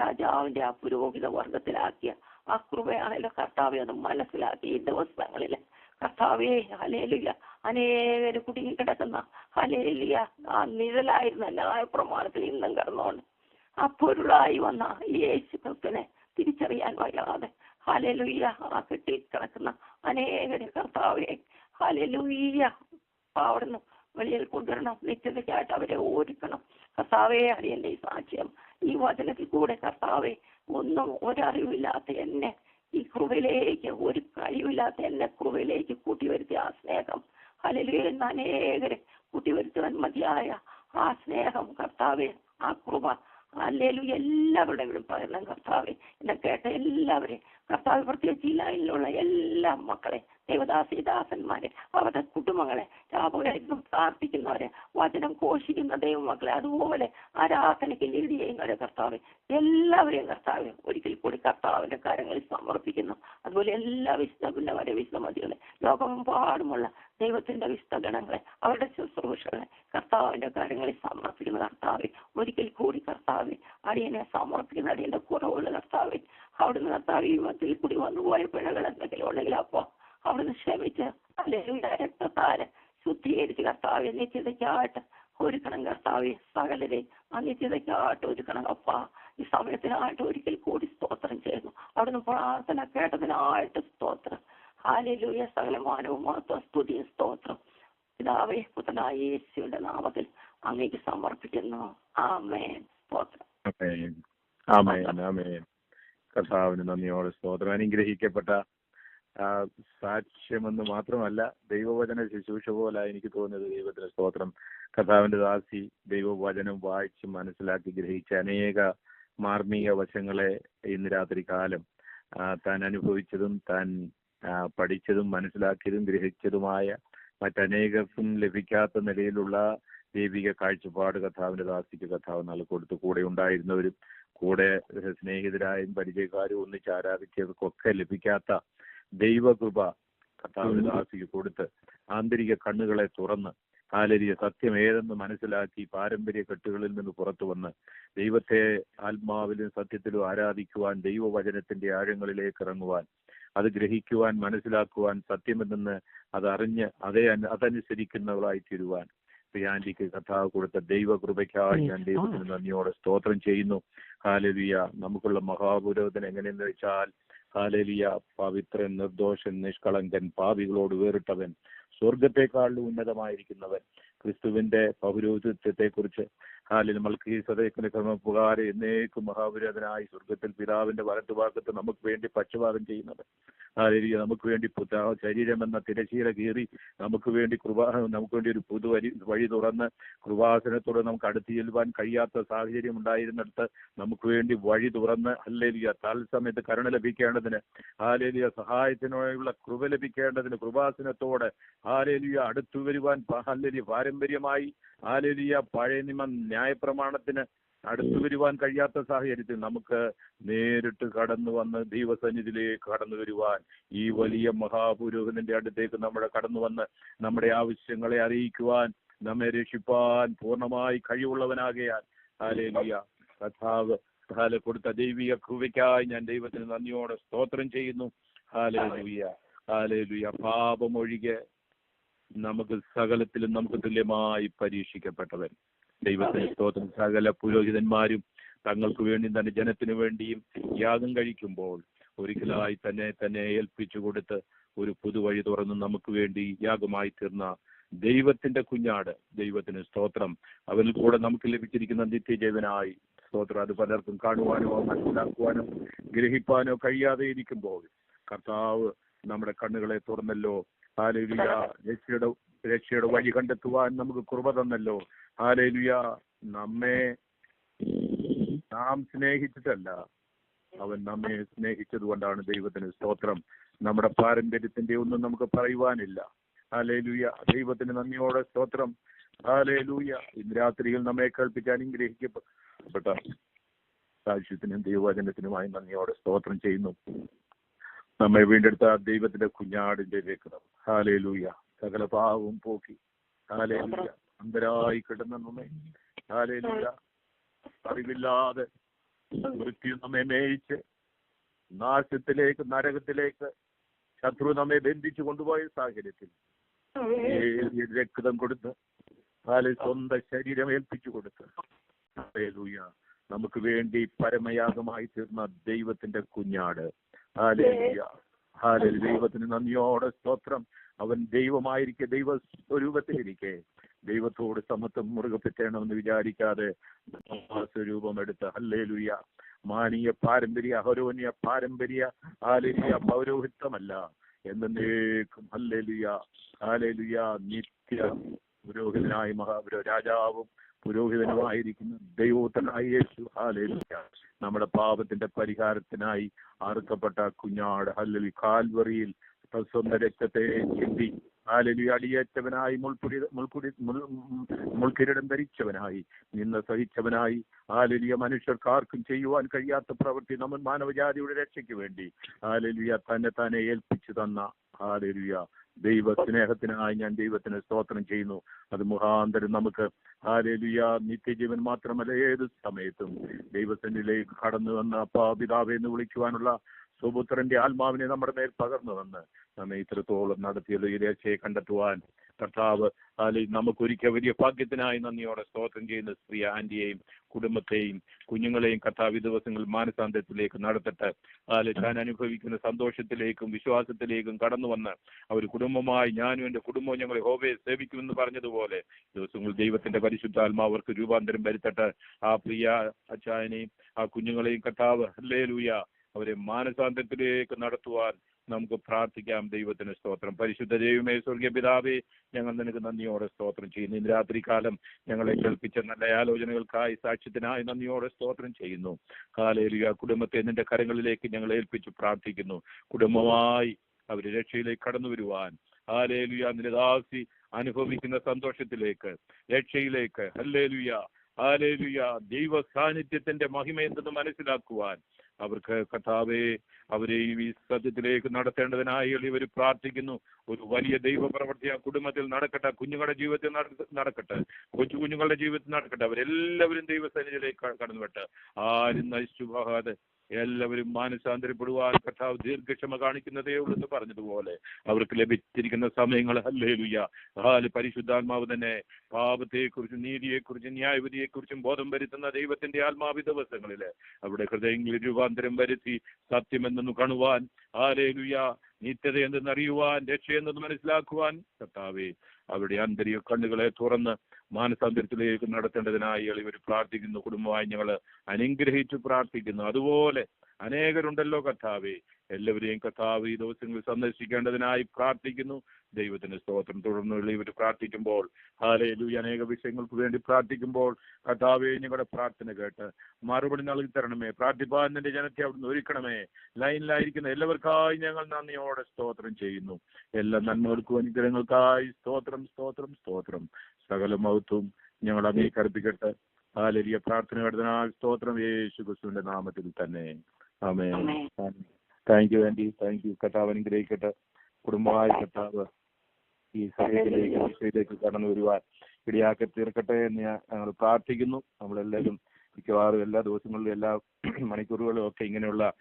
രാജാവിന്റെ ആ പുരോഹിത വർഗത്തിലാക്കിയ ആ കൃപയാണല്ലോ കർത്താവെ. അത് മനസ്സിലാക്കി ഈ ദിവസങ്ങളിൽ കർത്താവേ ഹല്ലേലൂയ അനേകര് കുടുങ്ങിക്കിടക്കുന്ന ഹല്ലേലൂയ ആ നിഴലായിരുന്ന ന്യായപ്രമാണത്തിൽ ഇന്നും കടന്നുകൊണ്ട് ആ പൊരുളായി വന്ന യേശു ക്രിസ്തുവിനെ തിരിച്ചറിയാൻ വയ്യാതെ ഹല്ലേലൂയ ആ കെട്ടിക്കിടക്കുന്ന അനേകരെ കർത്താവേ ഹല്ലേലൂയ അവിടുന്ന് വെളിയിൽ കൊണ്ടുവരണം. നിത്യതയ്ക്കായിട്ട് അവരെ ഒരുക്കണം കർത്താവേ. അടിയന്റെ ഈ സാക്ഷ്യം ഈ വചനത്തിൽ കൂടെ കർത്താവേ ഒന്നും ഒരറിവില്ലാത്ത എന്നെ ഈ കൃപയിലേക്ക്, ഒരു കഴിവില്ലാത്ത എന്നെ കൃപയിലേക്ക് കൂട്ടിവരുത്തിയ ആ സ്നേഹം ഹല്ലേലൂയ എന്ന അനേകരെ കൂട്ടിവരുത്തുവാൻ മതിയായ ആ സ്നേഹം കർത്താവേ, ആ കൃപ ഹല്ലേലൂയ എല്ലാവരുടെയും പകരണം കർത്താവേ. എന്നെ കേട്ട എല്ലാവരെയും കർത്താവ്, പ്രത്യേകിച്ച് ഈ ലൈനിലുള്ള എല്ലാ മക്കളെ, ദേവദാസിദാസന്മാരെ, അവരുടെ കുടുംബങ്ങളെ, രാപകലും പ്രാർത്ഥിക്കുന്നവരെ, വചനം ഘോഷിക്കുന്ന ദൈവമക്കളെ, അതുപോലെ ആരാധനയ്ക്ക് ലീഡ് ചെയ്യുന്നവരെ കർത്താവ് എല്ലാവരെയും കർത്താവ് ഒരിക്കൽ കൂടി കർത്താവിന്റെ കാര്യങ്ങളിൽ സമർപ്പിക്കുന്നു. അതുപോലെ എല്ലാ വിശുദ്ധവരെ വിശുദ്ധമതികളെ, ലോകമെമ്പാടുമുള്ള ദൈവത്തിന്റെ വിശുദ്ധഗണങ്ങളെ, അവരുടെ ശുശ്രൂഷകളെ കർത്താവിന്റെ കാര്യങ്ങളിൽ സമർപ്പിക്കുന്ന കർത്താവ് ഒരിക്കൽ കൂടി കർത്താവ് അടിയനെ സമർപ്പിക്കുന്ന അടിയന്റെ കുറവുള്ള കർത്താവ് അവിടുന്ന് കർത്താവ് ഈ മത്തിൽ കൂടി വന്നുപോയ പിഴകൾ എന്തെങ്കിലും ഉണ്ടെങ്കിൽ അപ്പൊ അവിടുന്ന് ക്ഷമിച്ച് അല്ലെങ്കിൽ രക്തത്താല് ശുദ്ധീകരിച്ച് കർത്താവ് നിത്യതയ്ക്കായിട്ട് ഒരുക്കണം കർത്താവ്. സകലരെ ആ നിത്യതയ്ക്കായിട്ട് ഒരുക്കണം അപ്പ. ഈ സമയത്തിനായിട്ട് ഒരിക്കൽ കൂടി സ്തോത്രം ചെയ്യുന്നു. അവിടുന്ന് പ്രാർത്ഥന കേട്ടതിനായിട്ട് സ്തോത്രം. ഹല്ലേലൂയ. സകലമാനവും മഹത്വം സ്തുതിയും സ്തോത്രം പിതാവേ പുത്രനായ യേശുവിന്റെ നാമത്തിൽ അങ്ങേക്ക് സമർപ്പിക്കുന്നു. ആമേൻ. സ്തോത്രം. ആമേൻ. കർത്താവിന് നന്ദിയോടെ സ്തോത്രം. അനുഗ്രഹിക്കപ്പെട്ട സാക്ഷ്യമെന്ന് മാത്രമല്ല, ദൈവവചന ശുശ്രൂഷ പോലെ എനിക്ക് തോന്നിയത്. ദൈവത്തിന് സ്തോത്രം. കർത്താവിന്റെ ദാസി ദൈവവചനം വായിച്ച് മനസ്സിലാക്കി ഗ്രഹിച്ച അനേക മാർമിക വശങ്ങളെ ഇന്ന് രാത്രി കാലം താൻ അനുഭവിച്ചതും താൻ പഠിച്ചതും മനസ്സിലാക്കിയതും ഗ്രഹിച്ചതുമായ മറ്റനേകർക്കും ലഭിക്കാത്ത നിലയിലുള്ള ദൈവിക കാഴ്ചപ്പാട് കർത്താവിന്റെ ദാസിക്ക് കർത്താവ് നൽകിക്കൊടുത്തു. കൂടെ ഉണ്ടായിരുന്നവരും കൂടെ സ്നേഹിതരായും പരിചയക്കാരും ഒന്നിച്ച് ആരാധിച്ചവർക്കൊക്കെ ലഭിക്കാത്ത ദൈവകൃപ കർത്താവിന്റെ ദാസിക്ക് കൊടുത്ത് ആന്തരിക കണ്ണുകളെ തുറന്ന് ഹല്ലേലൂയ സത്യം ഏതെന്ന് മനസ്സിലാക്കി പാരമ്പര്യ കെട്ടുകളിൽ നിന്ന് പുറത്തു വന്ന് ദൈവത്തെ ആത്മാവിലും സത്യത്തിലും ആരാധിക്കുവാൻ, ദൈവവചനത്തിന്റെ ആഴങ്ങളിലേക്ക് ഇറങ്ങുവാൻ, അത് ഗ്രഹിക്കുവാൻ, മനസ്സിലാക്കുവാൻ, സത്യമെന്ന് അതറിഞ്ഞ് അതനുസരിക്കുന്നവളായി തീരുവാൻ ആന്റിക്ക് കർത്താവ് കൊടുത്ത ദൈവകൃപയ്ക്കായി ഞാൻ ദൈവത്തിന് നന്ദിയോടെ സ്തോത്രം ചെയ്യുന്നു. ഹല്ലേലൂയ. നമുക്കുള്ള മഹാപുരോഹിതൻ എങ്ങനെയെന്ന് വെച്ചാൽ ഹല്ലേലൂയ പവിത്രൻ, നിർദോഷൻ, നിഷ്കളങ്കൻ, പാപികളോട് വേറിട്ടവൻ, സ്വർഗത്തെക്കാളും ഉന്നതമായിരിക്കുന്നവൻ, ക്രിസ്തുവിന്റെ പൗരോഹിത്യത്തെ കുറിച്ച് ഹാലിൽ മൽക്കീസദേക്കിന്റെ ക്രമപ്രകാരം എന്നേക്കും മഹാപുരോഹിതനായി സ്വർഗത്തിൽ പിതാവിന്റെ വലത്തുഭാഗത്ത് നമുക്ക് വേണ്ടി പക്ഷപാതം ചെയ്യുന്നത്, ഹാലേലൂയ നമുക്ക് വേണ്ടി ശരീരമെന്ന തിരശീല കീറി നമുക്ക് വേണ്ടി ഒരു വഴി തുറന്ന് കൃപാസനത്തോടെ നമുക്ക് അടുത്ത് ചെല്ലുവാൻ കഴിയാത്ത സാഹചര്യം ഉണ്ടായിരുന്നിടത്ത് നമുക്ക് വേണ്ടി വഴി തുറന്ന് ഹല്ലേലൂയ തത്സമയത്ത് കരുണ ലഭിക്കേണ്ടതിന്, ഹാലേലൂയ സഹായത്തിനുള്ള കൃപ ലഭിക്കേണ്ടതിന് കൃപാസനത്തോടെ ഹാലേലൂയ അടുത്തു വരുവാൻ ഹല്ലേലൂയ പാരമ്പര്യമായി ഹാലേലൂയ പഴയ നിയമ ന്യായപ്രമാണത്തിന് അടുത്തു വരുവാൻ കഴിയാത്ത സാഹചര്യത്തിൽ നമുക്ക് നേരിട്ട് കടന്നു വന്ന് ദൈവസന്നിധിയിലേക്ക് കടന്നു വരുവാൻ ഈ വലിയ മഹാപുരോഹിതന്റെ അടുത്തേക്ക് നമ്മുടെ കടന്നു വന്ന് നമ്മുടെ ആവശ്യങ്ങളെ അറിയിക്കുവാൻ നമ്മെ രക്ഷിപ്പാൻ പൂർണ്ണമായി കഴിവുള്ളവനാകയാൽ ഹല്ലേലൂയ കർത്താവ് കൊടുത്ത ദൈവിക കൃപയ്ക്കായി ഞാൻ ദൈവത്തിന് നന്ദിയോടെ സ്തോത്രം ചെയ്യുന്നു. Hallelujah hallelujah. പാപമൊഴികെ നമുക്ക് സകലത്തിലും നമുക്ക് തുല്യമായി പരീക്ഷിക്കപ്പെട്ടവൻ ദൈവത്തിന് സ്തോത്രം. സകല പുരോഹിതന്മാരും തങ്ങൾക്ക് വേണ്ടി തന്റെ ജനത്തിനു വേണ്ടിയും യാഗം കഴിക്കുമ്പോൾ ഒരിക്കലായി തന്നെ ഏൽപ്പിച്ചു കൊടുത്ത് ഒരു പുതുവഴി തുറന്ന് നമുക്ക് വേണ്ടി യാഗമായി തീർന്ന ദൈവത്തിന്റെ കുഞ്ഞാട് ദൈവത്തിന് സ്തോത്രം. അവനിൽ കൂടെ നമുക്ക് ലഭിച്ചിരിക്കുന്ന നിത്യജീവനായി സ്തോത്രം. അത് പലർക്കും കാണുവാനോ മനസ്സിലാക്കുവാനോ ഗ്രഹിപ്പാനോ കഴിയാതെ ഇരിക്കുമ്പോൾ കർത്താവ് നമ്മുടെ കണ്ണുകളെ തുറന്നല്ലോ. ഹല്ലേലൂയ. രക്ഷയുടെ വഴി കണ്ടെത്തുവാൻ നമുക്ക് കൃപ തന്നല്ലോ. ഹല്ലേലൂയ. നാം സ്നേഹിച്ചിട്ടല്ല, അവൻ നമ്മെ സ്നേഹിച്ചത് കൊണ്ടാണ് ദൈവത്തിന് സ്തോത്രം. നമ്മുടെ പാരമ്പര്യത്തിന്റെ ഒന്നും നമുക്ക് പറയുവാനില്ല. ഹല്ലേലൂയ. ദൈവത്തിന് നന്ദിയോടെ സ്തോത്രം. ഹല്ലേലൂയ. ഇന്ന് രാത്രിയിൽ നമ്മെ കേൾപ്പിച്ച് അനുഗ്രഹിക്കപ്പെട്ട സാക്ഷ്യത്തിനും ദൈവവചനത്തിനുമായി നന്ദിയോടെ സ്തോത്രം ചെയ്യുന്നു. നമ്മെ വീണ്ടെടുത്ത ദൈവത്തിന്റെ കുഞ്ഞാടിന്റെ രക്തം ഹല്ലേലൂയ സകല പാവവും പോക്കി ഹല്ലേലൂയ അന്തരായി കിടന്ന നമ്മെ ഹല്ലേലൂയ അറിവില്ലാതെ മൃത്യു നമ്മെ മേയിച്ച് നാശത്തിലേക്ക് നരകത്തിലേക്ക് ശത്രു നമ്മെ ബന്ധിച്ചു കൊണ്ടുപോയ സാഹചര്യത്തിൽ രക്തം കൊടുത്ത് സ്വന്തം ശരീരം ഏൽപ്പിച്ചു കൊടുത്ത് ഹല്ലേലൂയ നമുക്ക് വേണ്ടി പരമയാഗമായി തീർന്ന ദൈവത്തിന്റെ കുഞ്ഞാട് ഹല്ലേലൂയ ഹല്ലേലൂയ. ദൈവത്തിന് നന്ദിയോടെ സ്തോത്രം. അവൻ ദൈവമായിരിക്കെ ദൈവ സ്വരൂപത്തിലിരിക്കെ ദൈവത്തോട് സമത്വം മുറുകെ പറ്റണമെന്ന് വിചാരിക്കാതെ സ്വരൂപം എടുത്ത് ഹല്ലേലൂയ മാനീയ പാരമ്പര്യ അഹരോന്യ പാരമ്പര്യ ഹല്ലേലൂയ പൗരോഹിത്വമല്ല എന്നേക്കും ഹല്ലേലൂയ ഹല്ലേലൂയ നിത്യ പുരോഹിതനായ രാജാവും പുരോഹിതനുമായിരിക്കുന്ന ദൈവോത്തനായ യേശു ഹല്ലേലൂയ നമ്മുടെ പാപത്തിന്റെ പരിഹാരത്തിനായി അറുക്കപ്പെട്ട കുഞ്ഞാട് ഹല്ലേലൂയ കാൽവറിയിൽ സ്വന്തം രക്തത്തെ ചിന്തി ഹല്ലേലൂയ അടിയേറ്റവനായി മുൾക്കിരീടം ധരിച്ചവനായി നിന്ന് സഹിച്ചവനായി ഹല്ലേലൂയ മനുഷ്യർക്കാർക്കും ചെയ്യുവാൻ കഴിയാത്ത പ്രവൃത്തി നമ്മൾ മാനവജാതിയുടെ രക്ഷയ്ക്ക് വേണ്ടി ഹല്ലേലൂയ തന്നെ ഏൽപ്പിച്ചു തന്ന ഹല്ലേലൂയ ദൈവ സ്നേഹത്തിനായി ഞാൻ ദൈവത്തിന് സ്തോത്രം ചെയ്യുന്നു. അത് മുഖാന്തരം നമുക്ക് ഹല്ലേലൂയ നിത്യജീവൻ മാത്രമല്ല ഏത് സമയത്തും ദൈവസന്നിധിയിലേക്ക് കടന്നു വന്ന് അപ്പാ പിതാവേ എന്ന് വിളിക്കുവാനുള്ള സുപുത്രന്റെ ആത്മാവിനെ നമ്മുടെ മേൽ പകർന്നു വന്ന് നമ്മെ ഇത്രത്തോളം നടത്തിയുള്ള ഈ രക്ഷയെ കണ്ടെത്തുവാൻ കർത്താവ് നമുക്കൊരിക്കൽ വലിയ ഭാഗ്യത്തിനായി നന്ദിയോടെ സ്തോത്രം ചെയ്യുന്ന സ്ത്രീ ആന്റിയെയും കുടുംബത്തെയും കുഞ്ഞുങ്ങളെയും കർത്താവ് ദിവസങ്ങളിൽ മാനസാന്തരത്തിലേക്ക് നടത്തട്ടെ. താൻ അനുഭവിക്കുന്ന സന്തോഷത്തിലേക്കും വിശ്വാസത്തിലേക്കും കടന്നു വന്ന് അവർ കുടുംബമായി ഞാനും എൻ്റെ കുടുംബവും ഞങ്ങൾ യഹോവയെ സേവിക്കുമെന്ന് പറഞ്ഞതുപോലെ ദിവസങ്ങൾ ദൈവത്തിന്റെ പരിശുദ്ധാത്മാവ് അവർക്ക് രൂപാന്തരം വരുത്തട്ടെ. ആ പ്രിയ അച്ചായനെയും ആ കുഞ്ഞുങ്ങളെയും കർത്താവ് ഹല്ലേലൂയ അവരെ മാനസാന്തരത്തിലേക്ക് നടത്തുവാൻ നമുക്ക് പ്രാർത്ഥിക്കാം. ദൈവത്തിന് സ്തോത്രം. പരിശുദ്ധ ദൈവമേ സ്വർഗീയ പിതാവേ ഞങ്ങൾ നിനക്ക് നന്ദിയോടെ സ്തോത്രം ചെയ്യുന്നു. ഇന്ന് രാത്രികാലം ഞങ്ങളെ കേൾപ്പിച്ച നല്ല ആലോചനകൾക്കായി സാക്ഷ്യത്തിനായി നന്ദിയോടെ സ്തോത്രം ചെയ്യുന്നു. ഹല്ലേലൂയ കുടുംബത്തെ നിന്റെ കരങ്ങളിലേക്ക് ഞങ്ങൾ ഏൽപ്പിച്ചു പ്രാർത്ഥിക്കുന്നു. കുടുംബമായി അവർ രക്ഷയിലേക്ക് കടന്നു വരുവാൻ ഹല്ലേലൂയ നിന്റെ ദാസി അനുഭവിക്കുന്ന സന്തോഷത്തിലേക്ക് രക്ഷയിലേക്ക് ഹല്ലേലൂയ ഹല്ലേലൂയ ദൈവ സാന്നിധ്യത്തിന്റെ മഹിമ എന്തെന്ന് മനസ്സിലാക്കുവാൻ അവർക്ക് കർത്താവേ അവരെയും ഈ സത്യത്തിലേക്ക് നടത്തേണ്ടതിനായി ഇവർ പ്രാർത്ഥിക്കുന്നു. ഒരു വലിയ ദൈവ പ്രവൃത്തി ആ കുടുംബത്തിൽ നടക്കട്ടെ, കുഞ്ഞുങ്ങളുടെ ജീവിതത്തിൽ നടക്കട്ടെ, കൊച്ചു കുഞ്ഞുങ്ങളുടെ ജീവിതത്തിൽ നടക്കട്ടെ. അവരെല്ലാവരും ദൈവസന്നിധിയിലേക്ക് കടന്നുവിട്ട് ആരും നശിച്ചു പോകാതെ എല്ലാവരും മാനസാന്തരപ്പെടുവാൻ കർത്താവ് ദീർഘക്ഷമ കാണിക്കുന്നതേ ഉള്ളൂ എന്ന് പറഞ്ഞതുപോലെ അവർക്ക് ലഭിച്ചിരിക്കുന്ന സമയങ്ങൾ ഹല്ലേലൂയ പരിശുദ്ധാത്മാവ് തന്നെ പാപത്തെക്കുറിച്ചും നീതിയെക്കുറിച്ചും ന്യായവിധിയെക്കുറിച്ചും ബോധം വരുത്തുന്ന ദൈവത്തിന്റെ ആത്മാവി ദിവസങ്ങളിൽ അവിടെ ഹൃദയങ്ങളിൽ രൂപാന്തരം വരുത്തി സത്യമെന്നു കാണുവാൻ ഹല്ലേലൂയ നിത്യത എന്തെന്നറിയുവാൻ രക്ഷയെന്ന് മനസ്സിലാക്കുവാൻ കർത്താവേ അവരുടെ ആന്തരിക കണ്ണുകളെ തുറന്ന് മാനസാന്തരത്തിലേക്ക് നടത്തേണ്ടതിനായി ഇവർ പ്രാർത്ഥിക്കുന്നു. കുടുംബമായി ഞങ്ങൾ അനുഗ്രഹിച്ചു പ്രാർത്ഥിക്കുന്നു. അതുപോലെ അനേകരുണ്ടല്ലോ കർത്താവേ, എല്ലാവരെയും കർത്താവ് ഈ ദിവസങ്ങളിൽ സന്ദർശിക്കേണ്ടതിനായി പ്രാർത്ഥിക്കുന്നു. ദൈവത്തിന്റെ സ്തോത്രം. തുടർന്നുള്ള ഇവർ പ്രാർത്ഥിക്കുമ്പോൾ ഹല്ലേലൂയ അനേക വിഷയങ്ങൾക്ക് വേണ്ടി പ്രാർത്ഥിക്കുമ്പോൾ കർത്താവേ ഞങ്ങളുടെ പ്രാർത്ഥന കേട്ട് മറുപടി നൽകി തരണമേ. പ്രാർത്ഥിപ്പാൻ നിന്റെ ജനത്തെ അവിടുന്ന് ഒരുക്കണമേ. ലൈനിലായിരിക്കുന്ന എല്ലാവർക്കായി ഞങ്ങൾ നന്ദിയോടെ സ്തോത്രം ചെയ്യുന്നു. എല്ലാ നന്മകൾക്കും അനുഗ്രഹങ്ങൾക്കായി സ്തോത്രം സ്തോത്രം സ്തോത്രം. സകല മഹത്വം ഞങ്ങൾ അങ്ങേക്ക് അർപ്പിക്കട്ടെ. ഹാലേലൂയ. പ്രാർത്ഥന കടന്നാൽ സ്തോത്രം യേശു ക്രിസ്തുവിന്റെ നാമത്തിൽ തന്നെ. ആമേൻ. Thank you aunty, thank you. കർത്താവ് അനുഗ്രഹിക്കട്ടെ. കുടുംബമായി കർത്താവ് ഈ സഭയിലേക്ക് കടന്നു വരുവാൻ ഇടയാക്കി തീർക്കട്ടെ എന്ന് ഞങ്ങൾ പ്രാർത്ഥിക്കുന്നു. നമ്മളെല്ലാവരും മിക്കവാറും എല്ലാ ദിവസങ്ങളിലും എല്ലാ മണിക്കൂറുകളും ഒക്കെ ഇങ്ങനെയുള്ള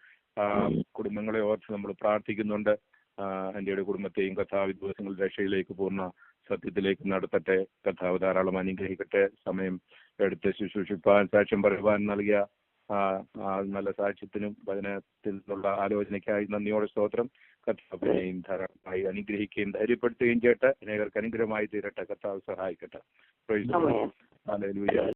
കുടുംബങ്ങളെ ഓർത്ത് നമ്മൾ പ്രാർത്ഥിക്കുന്നുണ്ട്. ആന്റിയുടെ കുടുംബത്തെയും കർത്താവ് ദിവസങ്ങളിൽ രക്ഷയിലേക്ക് പൂർണ്ണ സത്യത്തിലേക്ക് നടത്തട്ടെ. കർത്താവ് ധാരാളം അനുഗ്രഹിക്കട്ടെ. സമയം എടുത്ത് ശുശ്രൂഷിപ്പാൻ സാക്ഷ്യം പറയുവാൻ നൽകിയ നല്ല സാക്ഷ്യത്തിനും വചനത്തിൽ നിന്നുള്ള ആലോചനയ്ക്കായി നന്ദിയോടെ സ്തോത്രം. കർത്താവിനെയും ധാരാളമായി അനുഗ്രഹിക്കുകയും ധൈര്യപ്പെടുത്തുകയും ചെയ്യട്ടെ. അനേകർക്ക് അനുഗ്രഹമായി തീരട്ടെ. കർത്താവ് സഹായിക്കട്ടെ. ഹല്ലേലൂയ.